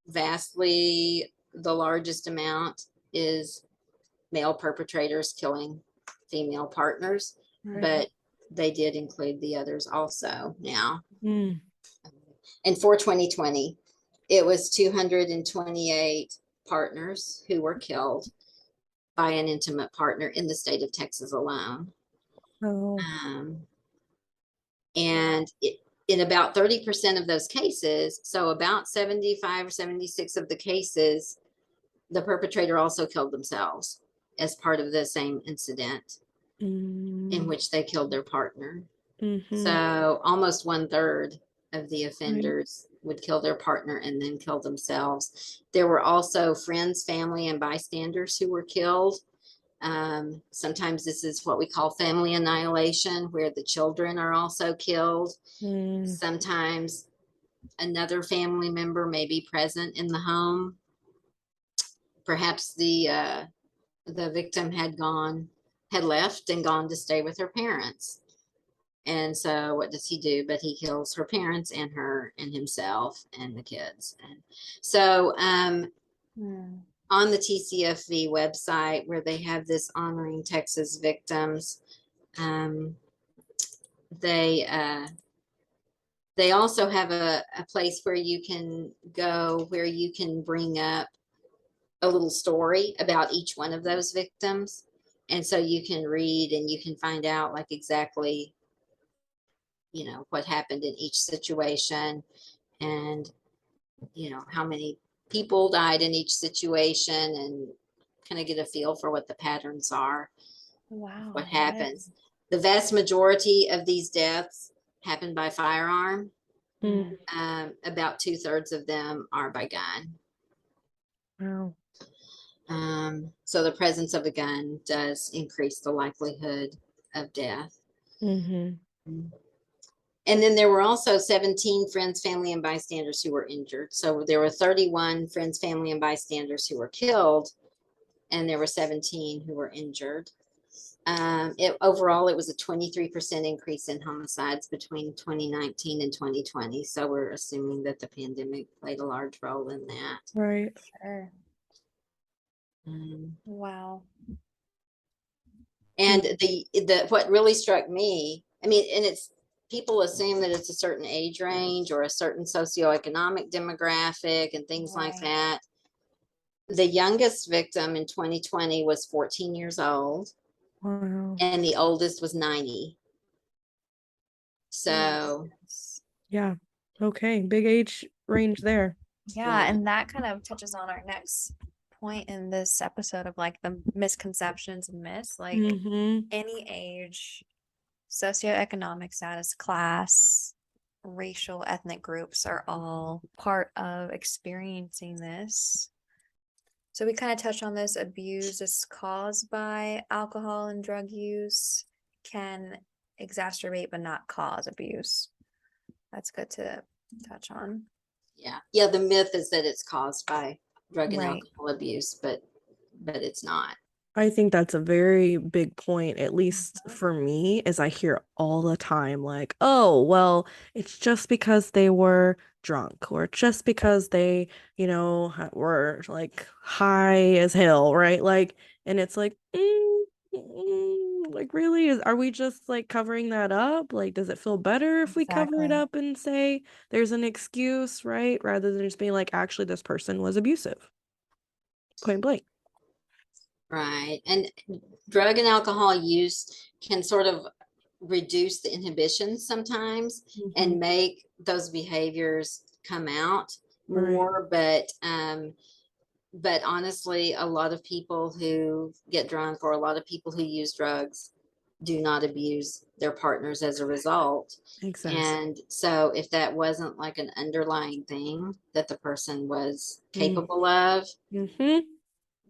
the largest amount is male perpetrators killing female partners, but they did include the others also now. And for 2020, it was 228 partners who were killed by an intimate partner in the state of Texas alone. And in about 30% of those cases, so about 75 or 76 of the cases, the perpetrator also killed themselves as part of the same incident in which they killed their partner. So almost 1/3 of the offenders would kill their partner and then kill themselves. There were also friends, family, and bystanders who were killed. Sometimes this is what we call family annihilation, where the children are also killed. Sometimes another family member may be present in the home. Perhaps the victim had left and gone to stay with her parents. And so what does he do? But he kills her parents and her and himself and the kids. And so on the TCFV website, where they have this honoring Texas victims, they also have a place where you can go, where you can bring up a little story about each one of those victims. And so you can read and you can find out like exactly, you know, what happened in each situation and, you know, how many people died in each situation and kind of get a feel for what the patterns are. Wow. What happens. The vast majority of these deaths happen by firearm. About 2/3 of them are by gun. Wow. So the presence of a gun does increase the likelihood of death. And then there were also 17 friends, family, and bystanders who were injured. So there were 31 friends, family, and bystanders who were killed, and there were 17 who were injured. Overall, it was a 23% increase in homicides between 2019 and 2020. So we're assuming that the pandemic played a large role in that. Right. Sure. Wow. And the what really struck me, I mean, and it's, people assume that it's a certain age range or a certain socioeconomic demographic and things like that. The youngest victim in 2020 was 14 years old. Wow. And the oldest was 90. So yeah. Okay. Big age range there. Yeah, and that kind of touches on our next point in this episode of like the misconceptions and myths. Like any age, socioeconomic status, class, racial, ethnic groups are all part of experiencing this. So we kind of touched on this. Abuse is caused by alcohol and drug use, can exacerbate but not cause abuse. That's good to touch on. Yeah, the myth is that it's caused by drug and alcohol abuse, but it's not. I think that's a very big point, at least for me, as I hear all the time, like, oh, well, it's just because they were drunk or just because they, you know, were like high as hell, right? Like, and it's like, Like, really? Are we just like covering that up? Like, does it feel better if we cover it Exactly. up and say there's an excuse, right? Rather than just being like, actually, this person was abusive. Point blank. Right. And drug and alcohol use can sort of reduce the inhibitions sometimes and make those behaviors come out Right. more. But honestly, a lot of people who get drunk or a lot of people who use drugs do not abuse their partners as a result. Exactly. And so if that wasn't like an underlying thing that the person was capable of, Mm-hmm.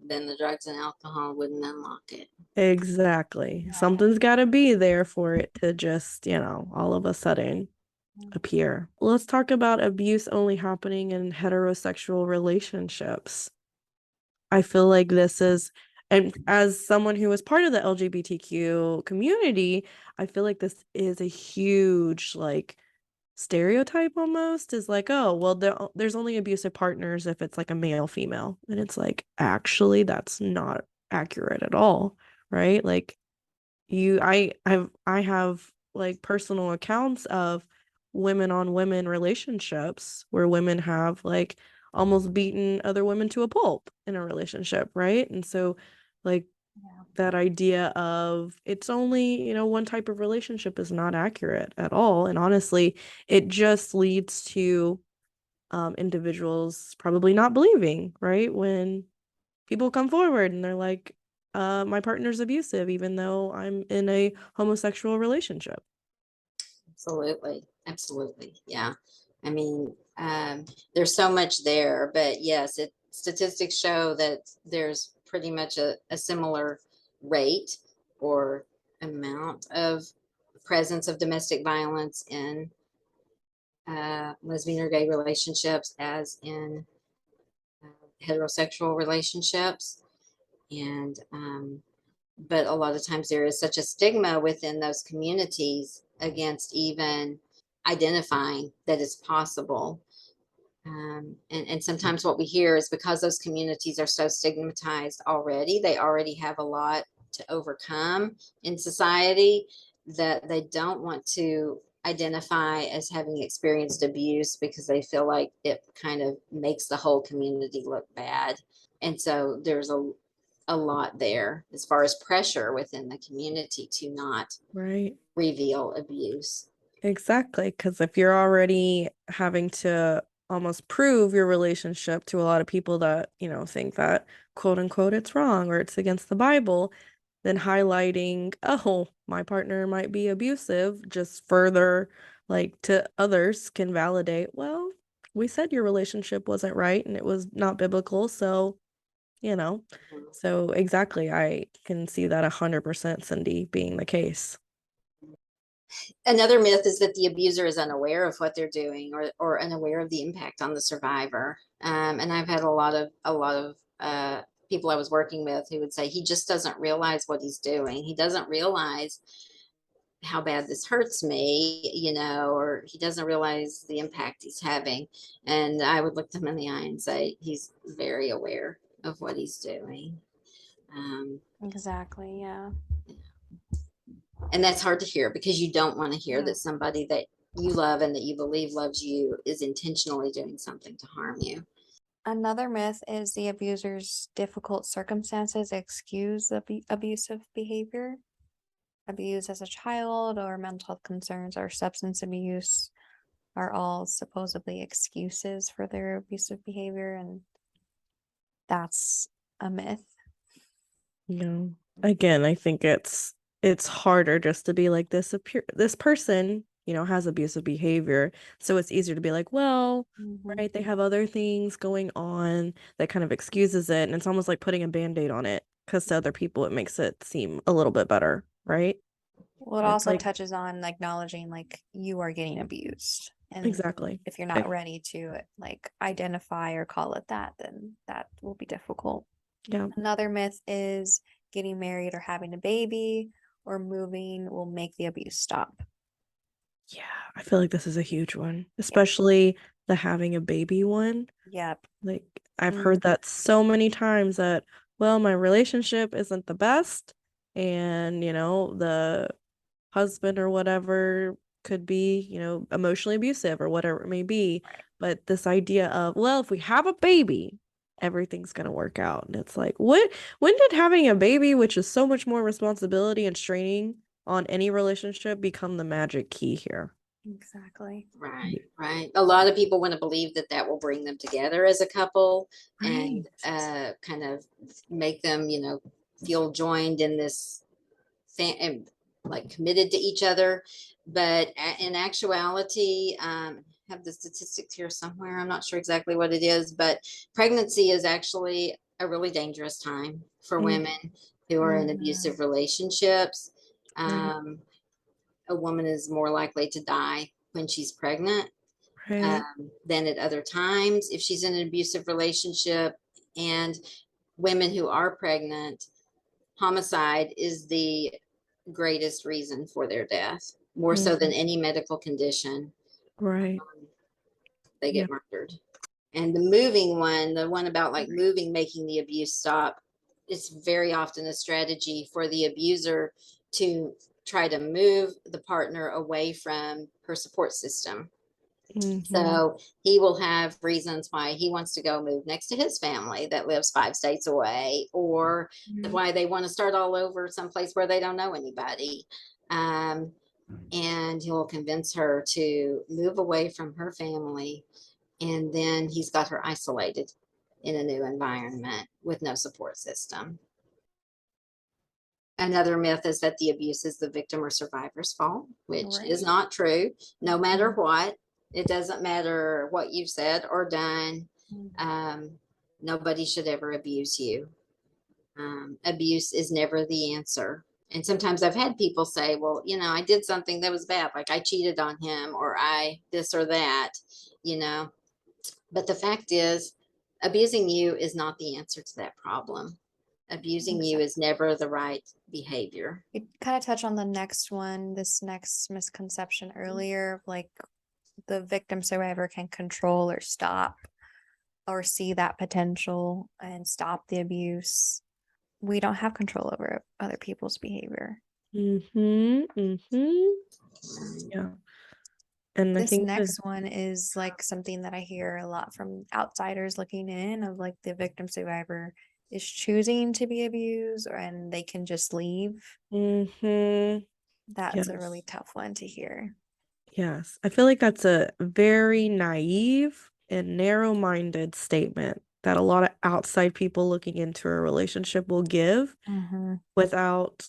then the drugs and alcohol wouldn't unlock it. Exactly. Something's got to be there for it to just, all of a sudden appear. Let's talk about abuse only happening in heterosexual relationships. I feel like this is, and as someone who is part of the LGBTQ community, I feel like this is a huge, like, stereotype almost, is like, oh, well, there's only abusive partners if it's like a male female. And it's like, actually, that's not accurate at all, right? Like, I have like personal accounts of women on women relationships where women have like almost beaten other women to a pulp in a relationship, right? And so like that idea of it's only, one type of relationship is not accurate at all. And honestly, it just leads to individuals probably not believing, right? When people come forward and they're like, my partner's abusive, even though I'm in a homosexual relationship. Absolutely. Absolutely. Yeah. I mean, there's so much there, but yes, statistics show that there's pretty much a similar rate or amount of presence of domestic violence in lesbian or gay relationships as in heterosexual relationships. And but a lot of times there is such a stigma within those communities against even identifying that it's possible. And sometimes what we hear is because those communities are so stigmatized already, they already have a lot to overcome in society, that they don't want to identify as having experienced abuse because they feel like it kind of makes the whole community look bad. And so there's a lot there as far as pressure within the community to not Right. reveal abuse. Exactly. Because if you're already having to almost prove your relationship to a lot of people that, think that quote unquote it's wrong or it's against the Bible, then highlighting, oh, my partner might be abusive, just further, like, to others can validate, well, we said your relationship wasn't right and it was not biblical, so, you know. So exactly, I can see that 100%, Cyndi, being the case. Another myth is that the abuser is unaware of what they're doing, or unaware of the impact on the survivor. And I've had a lot of people I was working with who would say he just doesn't realize what he's doing. He doesn't realize how bad this hurts me, or he doesn't realize the impact he's having. And I would look them in the eye and say he's very aware of what he's doing. Exactly. Yeah. And that's hard to hear because you don't want to hear that somebody that you love and that you believe loves you is intentionally doing something to harm you. Another myth is the abuser's difficult circumstances excuse abusive behavior. Abuse as a child or mental health concerns or substance abuse are all supposedly excuses for their abusive behavior, and that's a myth. Again, I think it's harder just to be like this person, has abusive behavior. So it's easier to be like, well, right, they have other things going on that kind of excuses it. And it's almost like putting a band-aid on it, because to other people it makes it seem a little bit better, right? Well, it It's also like, touches on acknowledging like you are getting abused. And exactly. if you're not ready to like identify or call it that, then that will be difficult. Yeah. Another myth is getting married or having a baby or moving will make the abuse stop. Yeah, I feel like this is a huge one, especially the having a baby one. Yep. Like, I've heard that so many times that, well, my relationship isn't the best, and, the husband or whatever could be, emotionally abusive or whatever it may be. But this idea of, well, if we have a baby, everything's going to work out. And it's like, when did having a baby, which is so much more responsibility and straining on any relationship, become the magic key here? Exactly. Right. A lot of people want to believe that that will bring them together as a couple and kind of make them, feel joined in this and like committed to each other. But in actuality, I have the statistics here somewhere. I'm not sure exactly what it is, but pregnancy is actually a really dangerous time for women who are in abusive relationships. A woman is more likely to die when she's pregnant than at other times if she's in an abusive relationship. And women who are pregnant, homicide is the greatest reason for their death, more so than any medical condition. Right. They get murdered. And the one about like moving, making the abuse stop, it's very often a strategy for the abuser to try to move the partner away from her support system. So he will have reasons why he wants to go move next to his family that lives 5 states away, or why they want to start all over someplace where they don't know anybody. And he'll convince her to move away from her family. And then he's got her isolated in a new environment with no support system. Another myth is that the abuse is the victim or survivor's fault, which is not true. No matter what, it doesn't matter what you've said or done. Nobody should ever abuse you. Abuse is never the answer. And sometimes I've had people say, well, I did something that was bad, like I cheated on him or I this or that, But the fact is, abusing you is not the answer to that problem. Abusing you is never the right behavior. You kind of touch on the next one, this next misconception earlier, like the victim survivor can control or stop or see that potential and stop the abuse. We don't have control over other people's behavior. Yeah. And this next one is like something that I hear a lot from outsiders looking in, of like the victim survivor is choosing to be abused and they can just leave. That's a really tough one to hear. Yes. I feel like that's a very naive and narrow-minded statement that a lot of outside people looking into a relationship will give without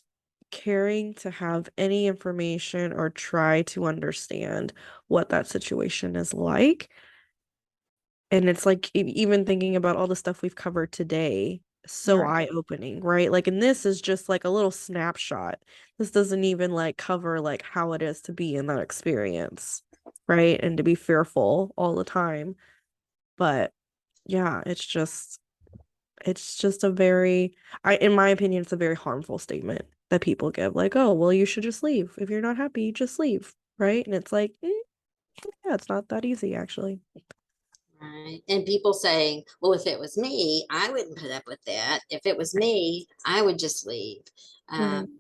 caring to have any information or try to understand what that situation is like. And it's like, even thinking about all the stuff we've covered today, so eye-opening, right? Like, and this is just like a little snapshot. This doesn't even like cover like how it is to be in that experience, right? And to be fearful all the time. But yeah, it's just a very, in my opinion, it's a very harmful statement that people give. Like, oh, well, you should just leave. If you're not happy, just leave, right? And it's like, yeah, it's not that easy, actually. Right. And people saying, well, if it was me, I wouldn't put up with that. If it was me, I would just leave. Trying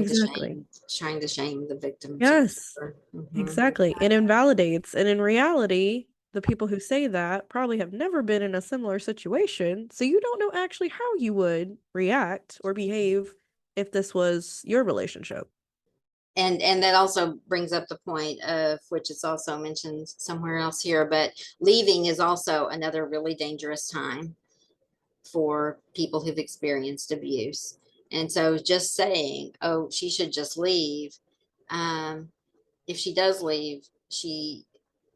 to shame the victim. Yes, exactly. It invalidates. And in reality, the people who say that probably have never been in a similar situation. So you don't know actually how you would react or behave if this was your relationship. And that also brings up the point of, which is also mentioned somewhere else here, but leaving is also another really dangerous time for people who've experienced abuse. And so just saying, oh, she should just leave. If she does leave, she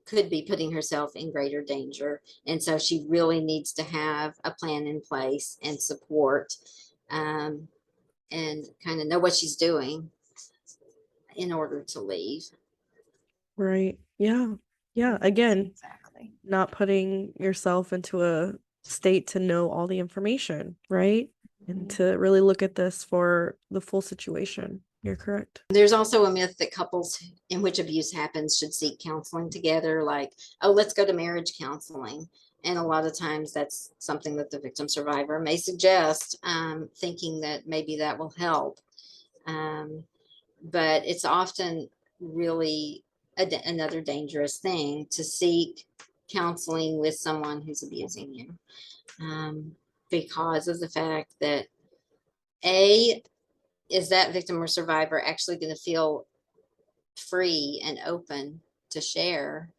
could be putting herself in greater danger. And so she really needs to have a plan in place and support, and kind of know what she's doing in order to leave. Right. Yeah. Yeah. Again, not putting yourself into a state to know all the information, right? And to really look at this for the full situation. You're correct. There's also a myth that couples in which abuse happens should seek counseling together, like, oh, let's go to marriage counseling. And a lot of times that's something that the victim survivor may suggest, thinking that maybe that will help. But it's often really another dangerous thing to seek counseling with someone who's abusing you, because of the fact that is that victim or survivor actually going to feel free and open to share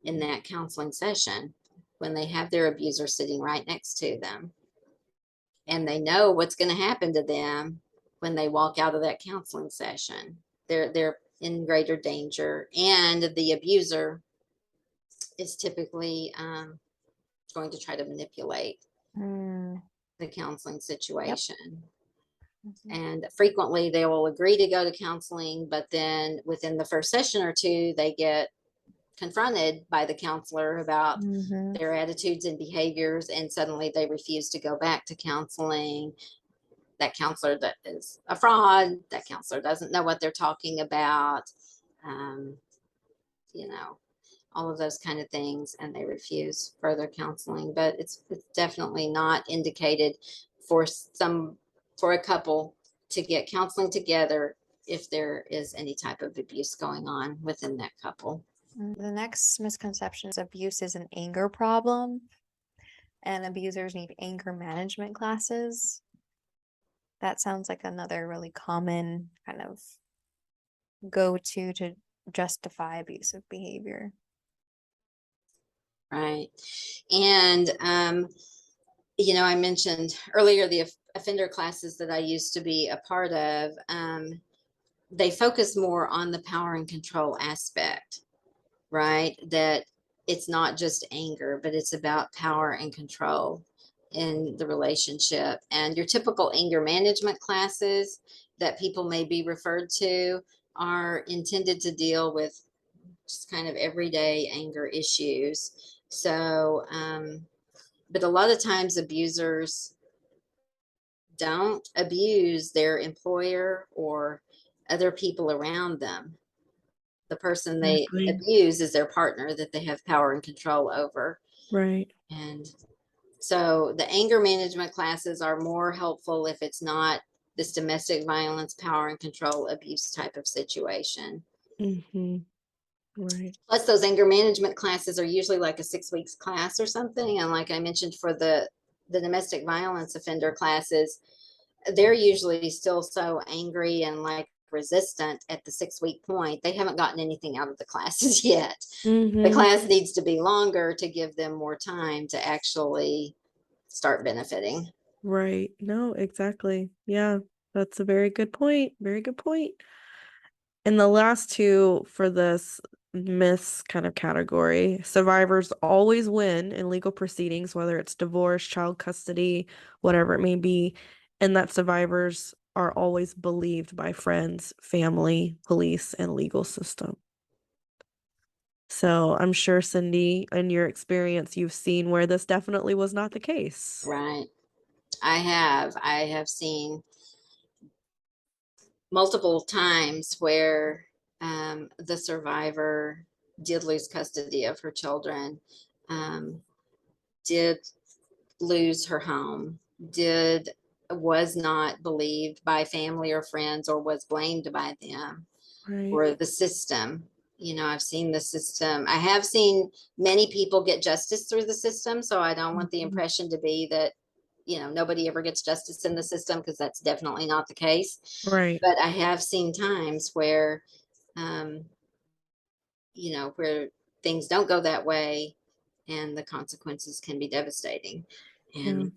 in that counseling session when they have their abuser sitting right next to them, and they know what's going to happen to them when they walk out of that counseling session. They're in greater danger, and the abuser is typically going to try to manipulate the counseling situation. Yep. And frequently they will agree to go to counseling, but then within the first session or two, they get confronted by the counselor about their attitudes and behaviors, and suddenly they refuse to go back to counseling. That counselor that is a fraud, that counselor doesn't know what they're talking about, you know, all of those kind of things, and they refuse further counseling. But it's definitely not indicated for a couple to get counseling together if there is any type of abuse going on within that couple. The next misconception is abuse is an anger problem, and abusers need anger management classes. That sounds like another really common kind of go-to to justify abusive behavior. Right. And, I mentioned earlier the offender classes that I used to be a part of, they focus more on the power and control aspect, right? That it's not just anger, but it's about power and control in the relationship. And your typical anger management classes that people may be referred to are intended to deal with just kind of everyday anger issues. So, but a lot of times abusers don't abuse their employer or other people around them. The person they abuse is their partner that they have power and control over. Right. And so the anger management classes are more helpful if it's not this domestic violence, power and control abuse type of situation. Right. Plus those anger management classes are usually like a 6 weeks class or something. And like I mentioned, for the domestic violence offender classes, they're usually still so angry and like resistant at the 6-week point. They haven't gotten anything out of the classes yet. The class needs to be longer to give them more time to actually start benefiting. Right. No, exactly. Yeah, that's a very good point. Very good point. And the last two for this myths kind of category, survivors always win in legal proceedings, whether it's divorce, child custody, whatever it may be, and that survivors are always believed by friends, family, police, and legal system. So I'm sure, Cyndi, in your experience, you've seen where this definitely was not the case. Right. I have seen multiple times where the survivor did lose custody of her children, did lose her home, was not believed by family or friends, or was blamed by them, Right. or the system. I've seen the system. I have seen many people get justice through the system. So I don't want the impression to be that, nobody ever gets justice in the system, because that's definitely not the case. Right. But I have seen times where, where things don't go that way and the consequences can be devastating. And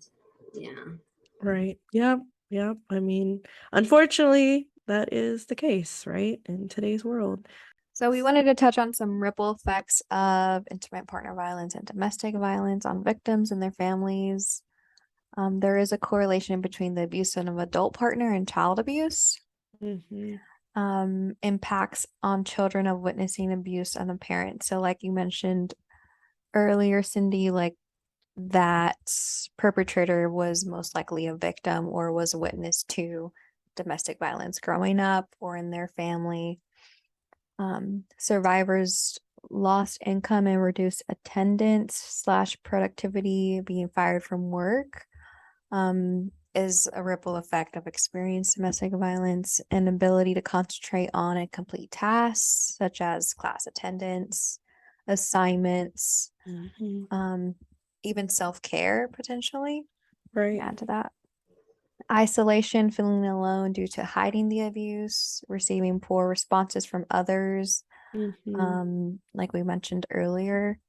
yeah. Right. Yep. Yep. I mean, unfortunately, that is the case, right, in today's world. So we wanted to touch on some ripple effects of intimate partner violence and domestic violence on victims and their families. There is a correlation between the abuse of an adult partner and child abuse. Impacts on children of witnessing abuse on the parent. So like you mentioned earlier, Cyndi, like that perpetrator was most likely a victim or was a witness to domestic violence growing up or in their family. Survivors lost income and reduced attendance / productivity, being fired from work, is a ripple effect of experienced domestic violence. And ability to concentrate on and complete tasks such as class attendance, assignments, even self-care potentially. Right. Add to that. Isolation, feeling alone due to hiding the abuse, receiving poor responses from others, like we mentioned earlier.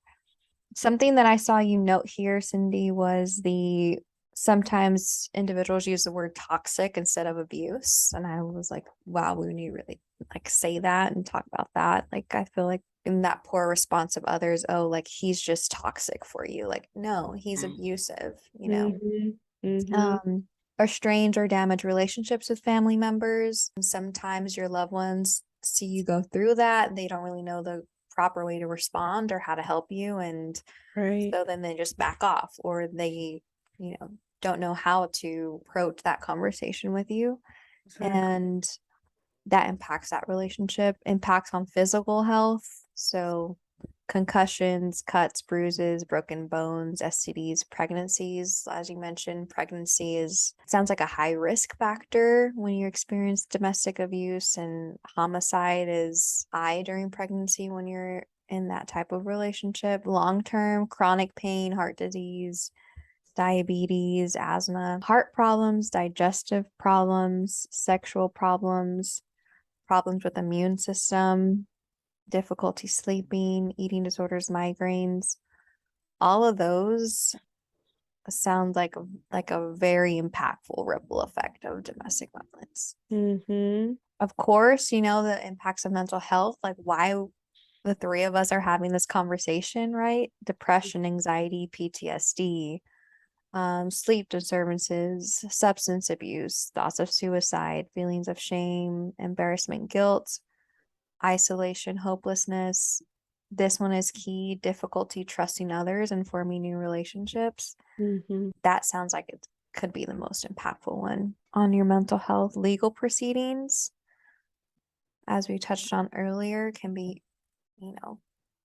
Something that I saw you note here, Cyndi, was sometimes individuals use the word toxic instead of abuse. And I was like, wow, we need to really like say that and talk about that. Like, I feel like in that poor response of others, oh, like he's just toxic for you. Like, no, he's abusive, you know. Or strange or damaged relationships with family members. Sometimes your loved ones see you go through that. They don't really know the proper way to respond or how to help you. And so then they just back off, or they, don't know how to approach that conversation with you. Exactly. And that impacts that relationship, impacts on physical health. So concussions, cuts, bruises, broken bones, STDs, pregnancies. As you mentioned, pregnancy sounds like a high risk factor when you experience domestic abuse, and homicide is high during pregnancy when you're in that type of relationship. Long-term chronic pain, heart disease, diabetes, asthma, heart problems, digestive problems, sexual problems, problems with immune system, difficulty sleeping, eating disorders, migraines. All of those sound like a very impactful ripple effect of domestic violence. Of course, the impacts of mental health, like why the three of us are having this conversation, right? Depression, anxiety, PTSD, sleep disturbances, substance abuse, thoughts of suicide, feelings of shame, embarrassment, guilt, isolation, hopelessness. This one is key: difficulty trusting others and forming new relationships. That sounds like it could be the most impactful one on your mental health. Legal proceedings, as we touched on earlier, can be,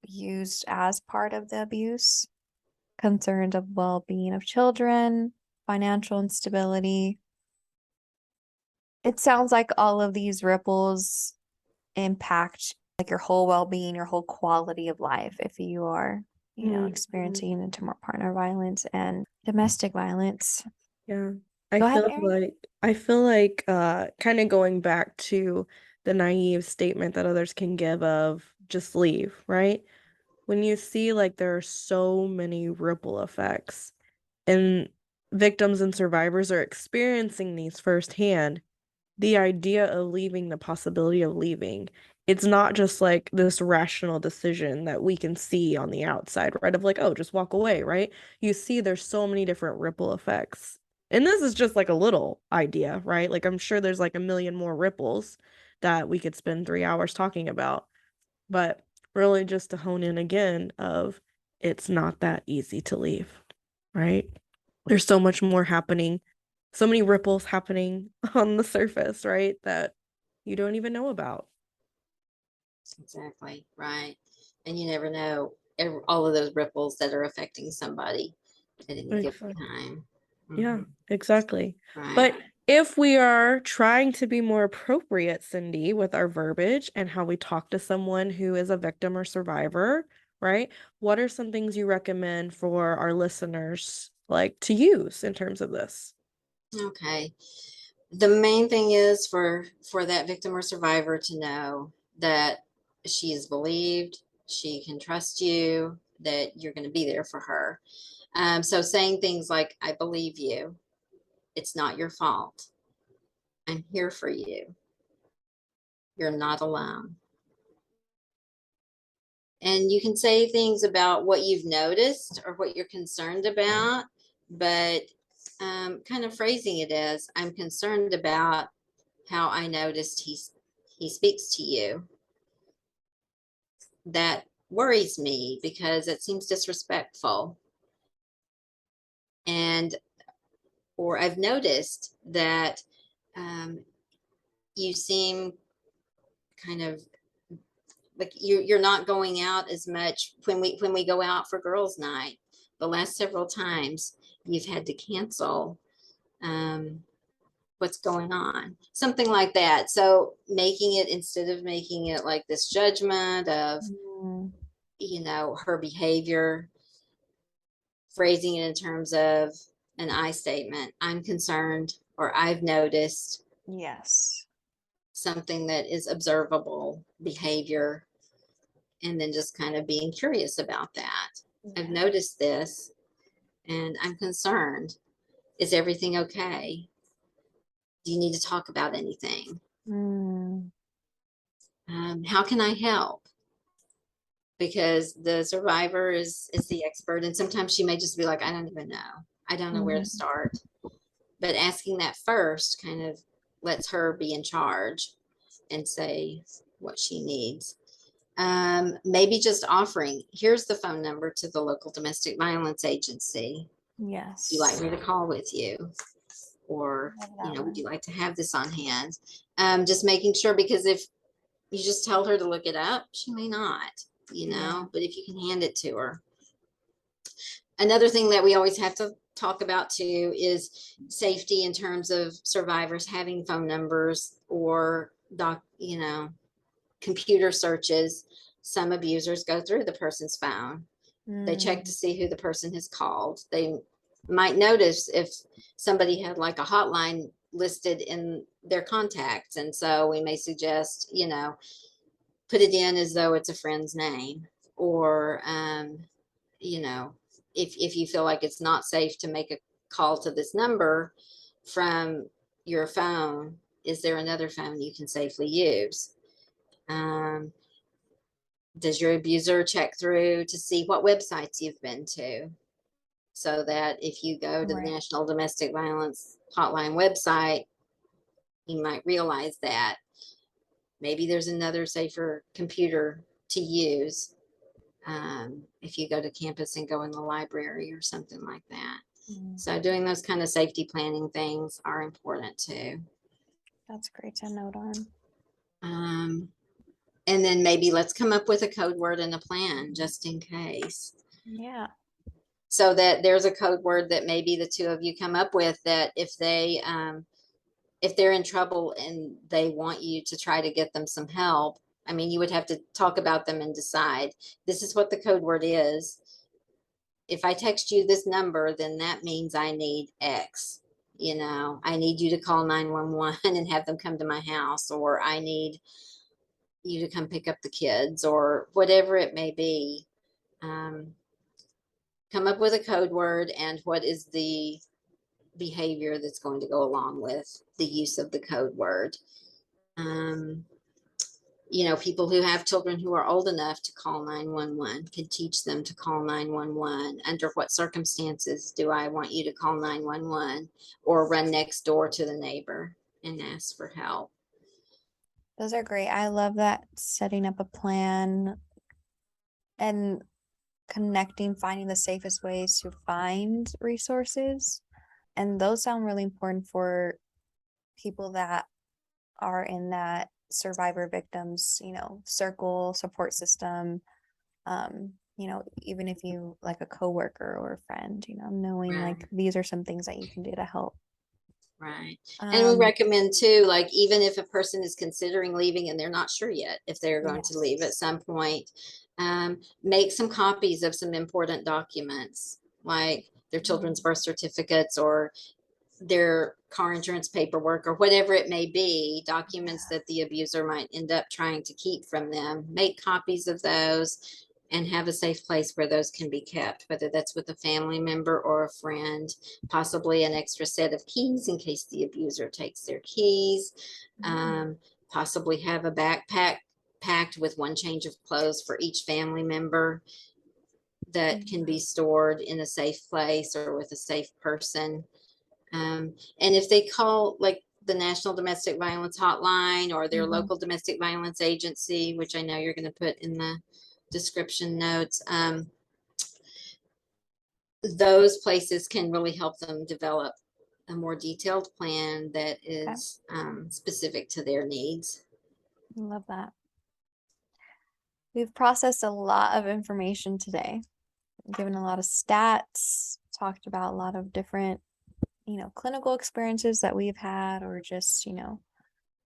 used as part of the abuse. Concerns of well-being of children, financial instability. It sounds like all of these ripples impact like your whole well-being, your whole quality of life if you are, experiencing intimate partner violence and domestic violence. Yeah. Go ahead, I feel like kind of going back to the naive statement that others can give of just leave, right? When you see like there are so many ripple effects and victims and survivors are experiencing these firsthand, the idea of leaving, the possibility of leaving, it's not just like this rational decision that we can see on the outside, right? Of like, oh, just walk away, right? You see there's so many different ripple effects. And this is just like a little idea, right? Like I'm sure there's like a million more ripples that we could spend 3 hours talking about. But really just to hone in again of it's not that easy to leave, right? There's so much more happening, so many ripples happening on the surface, right? That you don't even know about. Exactly, right. And you never know all of those ripples that are affecting somebody at any given time. Yeah, exactly. Right. But if we are trying to be more appropriate, Cyndi, with our verbiage and how we talk to someone who is a victim or survivor, right? What are some things you recommend for our listeners like to use in terms of this? Okay. The main thing is for that victim or survivor to know that she is believed, she can trust you, that you're going to be there for her. So saying things like, I believe you, it's not your fault, I'm here for you, you're not alone. And you can say things about what you've noticed or what you're concerned about, but kind of phrasing it as, I'm concerned about how I noticed he speaks to you. That worries me because it seems disrespectful. And, or I've noticed that you seem kind of like you're not going out as much when we go out for girls' night. The last several times you've had to cancel. What's going on, something like that. So making it, instead of making it like this judgment of, her behavior, phrasing it in terms of an I statement. I'm concerned, or I've noticed. Yes. Something that is observable behavior, and then just kind of being curious about that. I've noticed this and I'm concerned. Is everything okay? Do you need to talk about anything? How can I help? Because the survivor is the expert, and sometimes she may just be like, I don't even know. I don't know where to start. But asking that first kind of lets her be in charge and say what she needs. Maybe just offering, here's the phone number to the local domestic violence agency. Yes. Would you like me to call with you? Or, would you like to have this on hand? Just making sure, because if you just tell her to look it up, she may not, but if you can hand it to her. Another thing that we always have to talk about too is safety in terms of survivors having phone numbers or computer searches. Some abusers go through the person's phone. They check to see who the person has called. They might notice if somebody had like a hotline listed in their contacts. And so we may suggest, put it in as though it's a friend's name. Or, if you feel like it's not safe to make a call to this number from your phone, is there another phone you can safely use? Does your abuser check through to see what websites you've been to? So that if you go to the National Domestic Violence Hotline website, you might realize that maybe there's another safer computer to use if you go to campus and go in the library or something like that. So doing those kind of safety planning things are important too. That's great to note on. And then maybe let's come up with a code word and a plan just in case. Yeah. So that there's a code word that maybe the two of you come up with, that if they're in trouble and they want you to try to get them some help, I mean, you would have to talk about them and decide, this is what the code word is. If I text you this number, then that means I need X. I need you to call 911 and have them come to my house, or I need you to come pick up the kids, or whatever it may be. Come up with a code word and what is the behavior that's going to go along with the use of the code word. People who have children who are old enough to call 911 can teach them to call 911. Under what circumstances do I want you to call 911, or run next door to the neighbor and ask for help? Those are great. I love that, setting up a plan and connecting, finding the safest ways to find resources. And those sound really important for people that are in that survivor victims, circle, support system. Even if you like a coworker or a friend, knowing like these are some things that you can do to help. Right. And we recommend too, like, even if a person is considering leaving and they're not sure yet if they're going to leave at some point, make some copies of some important documents, like their children's birth certificates or their car insurance paperwork, or whatever it may be, documents that the abuser might end up trying to keep from them. Make copies of those and have a safe place where those can be kept, whether that's with a family member or a friend. Possibly an extra set of keys in case the abuser takes their keys. Possibly have a backpack packed with one change of clothes for each family member that can be stored in a safe place or with a safe person. And if they call like the National Domestic Violence Hotline or their local domestic violence agency, which I know you're going to put in the description notes, those places can really help them develop a more detailed plan that is specific to their needs. Love that. We've processed a lot of information today, given a lot of stats, talked about a lot of different, clinical experiences that we've had, or just,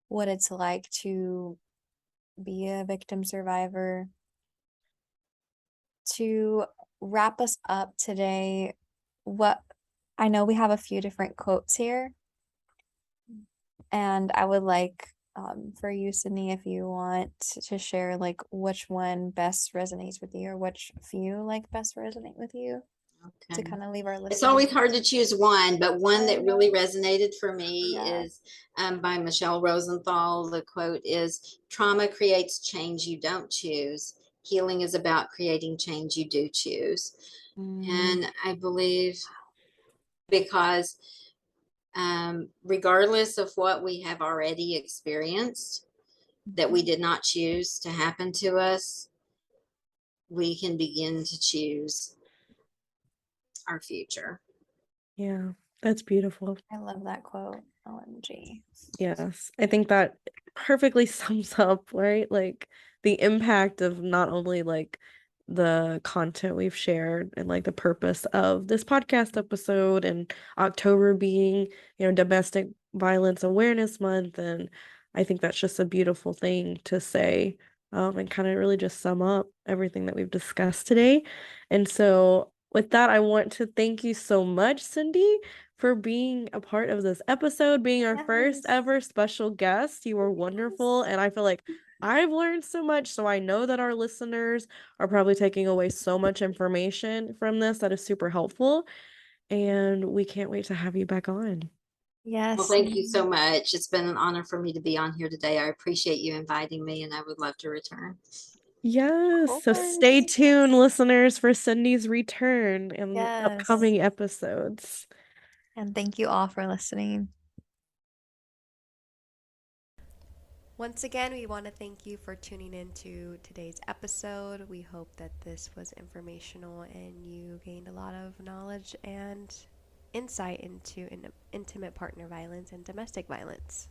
what it's like to be a victim survivor. To wrap us up today, what I know we have a few different quotes here, and I would like for you, Cyndi, if you want to share like which one best resonates with you, or which few like best resonate with you, to Okay. kind of leave our listeners. It's always hard to choose one, but one that really resonated for me Yeah. is by Michelle Rosenthal. The quote is, "Trauma creates change you don't choose. Healing is about creating change you do choose." And I believe, because regardless of what we have already experienced that we did not choose to happen to us, we can begin to choose our future. Yeah, that's beautiful. I love that quote. OMG. Yes, I think that perfectly sums up, right? Like the impact of not only like the content we've shared and like the purpose of this podcast episode, and October being, Domestic Violence Awareness Month. And I think that's just a beautiful thing to say, and kind of really just sum up everything that we've discussed today. And so with that, I want to thank you so much, Cyndi, for being a part of this episode, being our first ever special guest. You were wonderful, and I feel like I've learned so much, so I know that our listeners are probably taking away so much information from this that is super helpful, and we can't wait to have you back on. Yes. Well, thank you so much. It's been an honor for me to be on here today. I appreciate you inviting me, and I would love to return. Yes, so stay tuned, listeners, for Cyndi's return in upcoming episodes. And thank you all for listening. Once again, we want to thank you for tuning in to today's episode. We hope that this was informational and you gained a lot of knowledge and insight into intimate partner violence and domestic violence.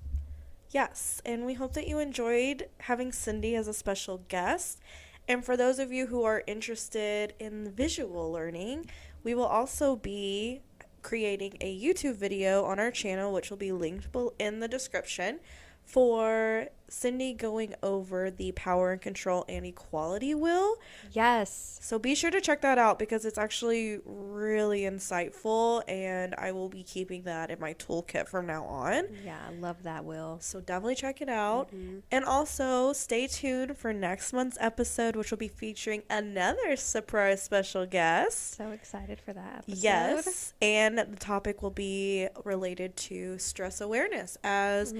Yes, and we hope that you enjoyed having Cyndi as a special guest. And for those of you who are interested in visual learning, we will also be creating a YouTube video on our channel, which will be linked in the description, for Cyndi going over the power and control and equality wheel. Yes. So be sure to check that out, because it's actually really insightful, and I will be keeping that in my toolkit from now on. Yeah, I love that wheel. So definitely check it out. And also stay tuned for next month's episode, which will be featuring another surprise special guest. So excited for that episode. Yes. And the topic will be related to stress awareness, as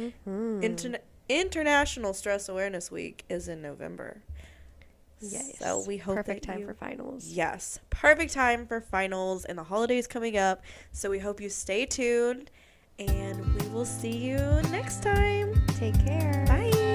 International Stress Awareness Week is in November. Yes. So we hope perfect time for finals. Yes. Perfect time for finals and the holidays coming up. So we hope you stay tuned, and we will see you next time. Take care. Bye.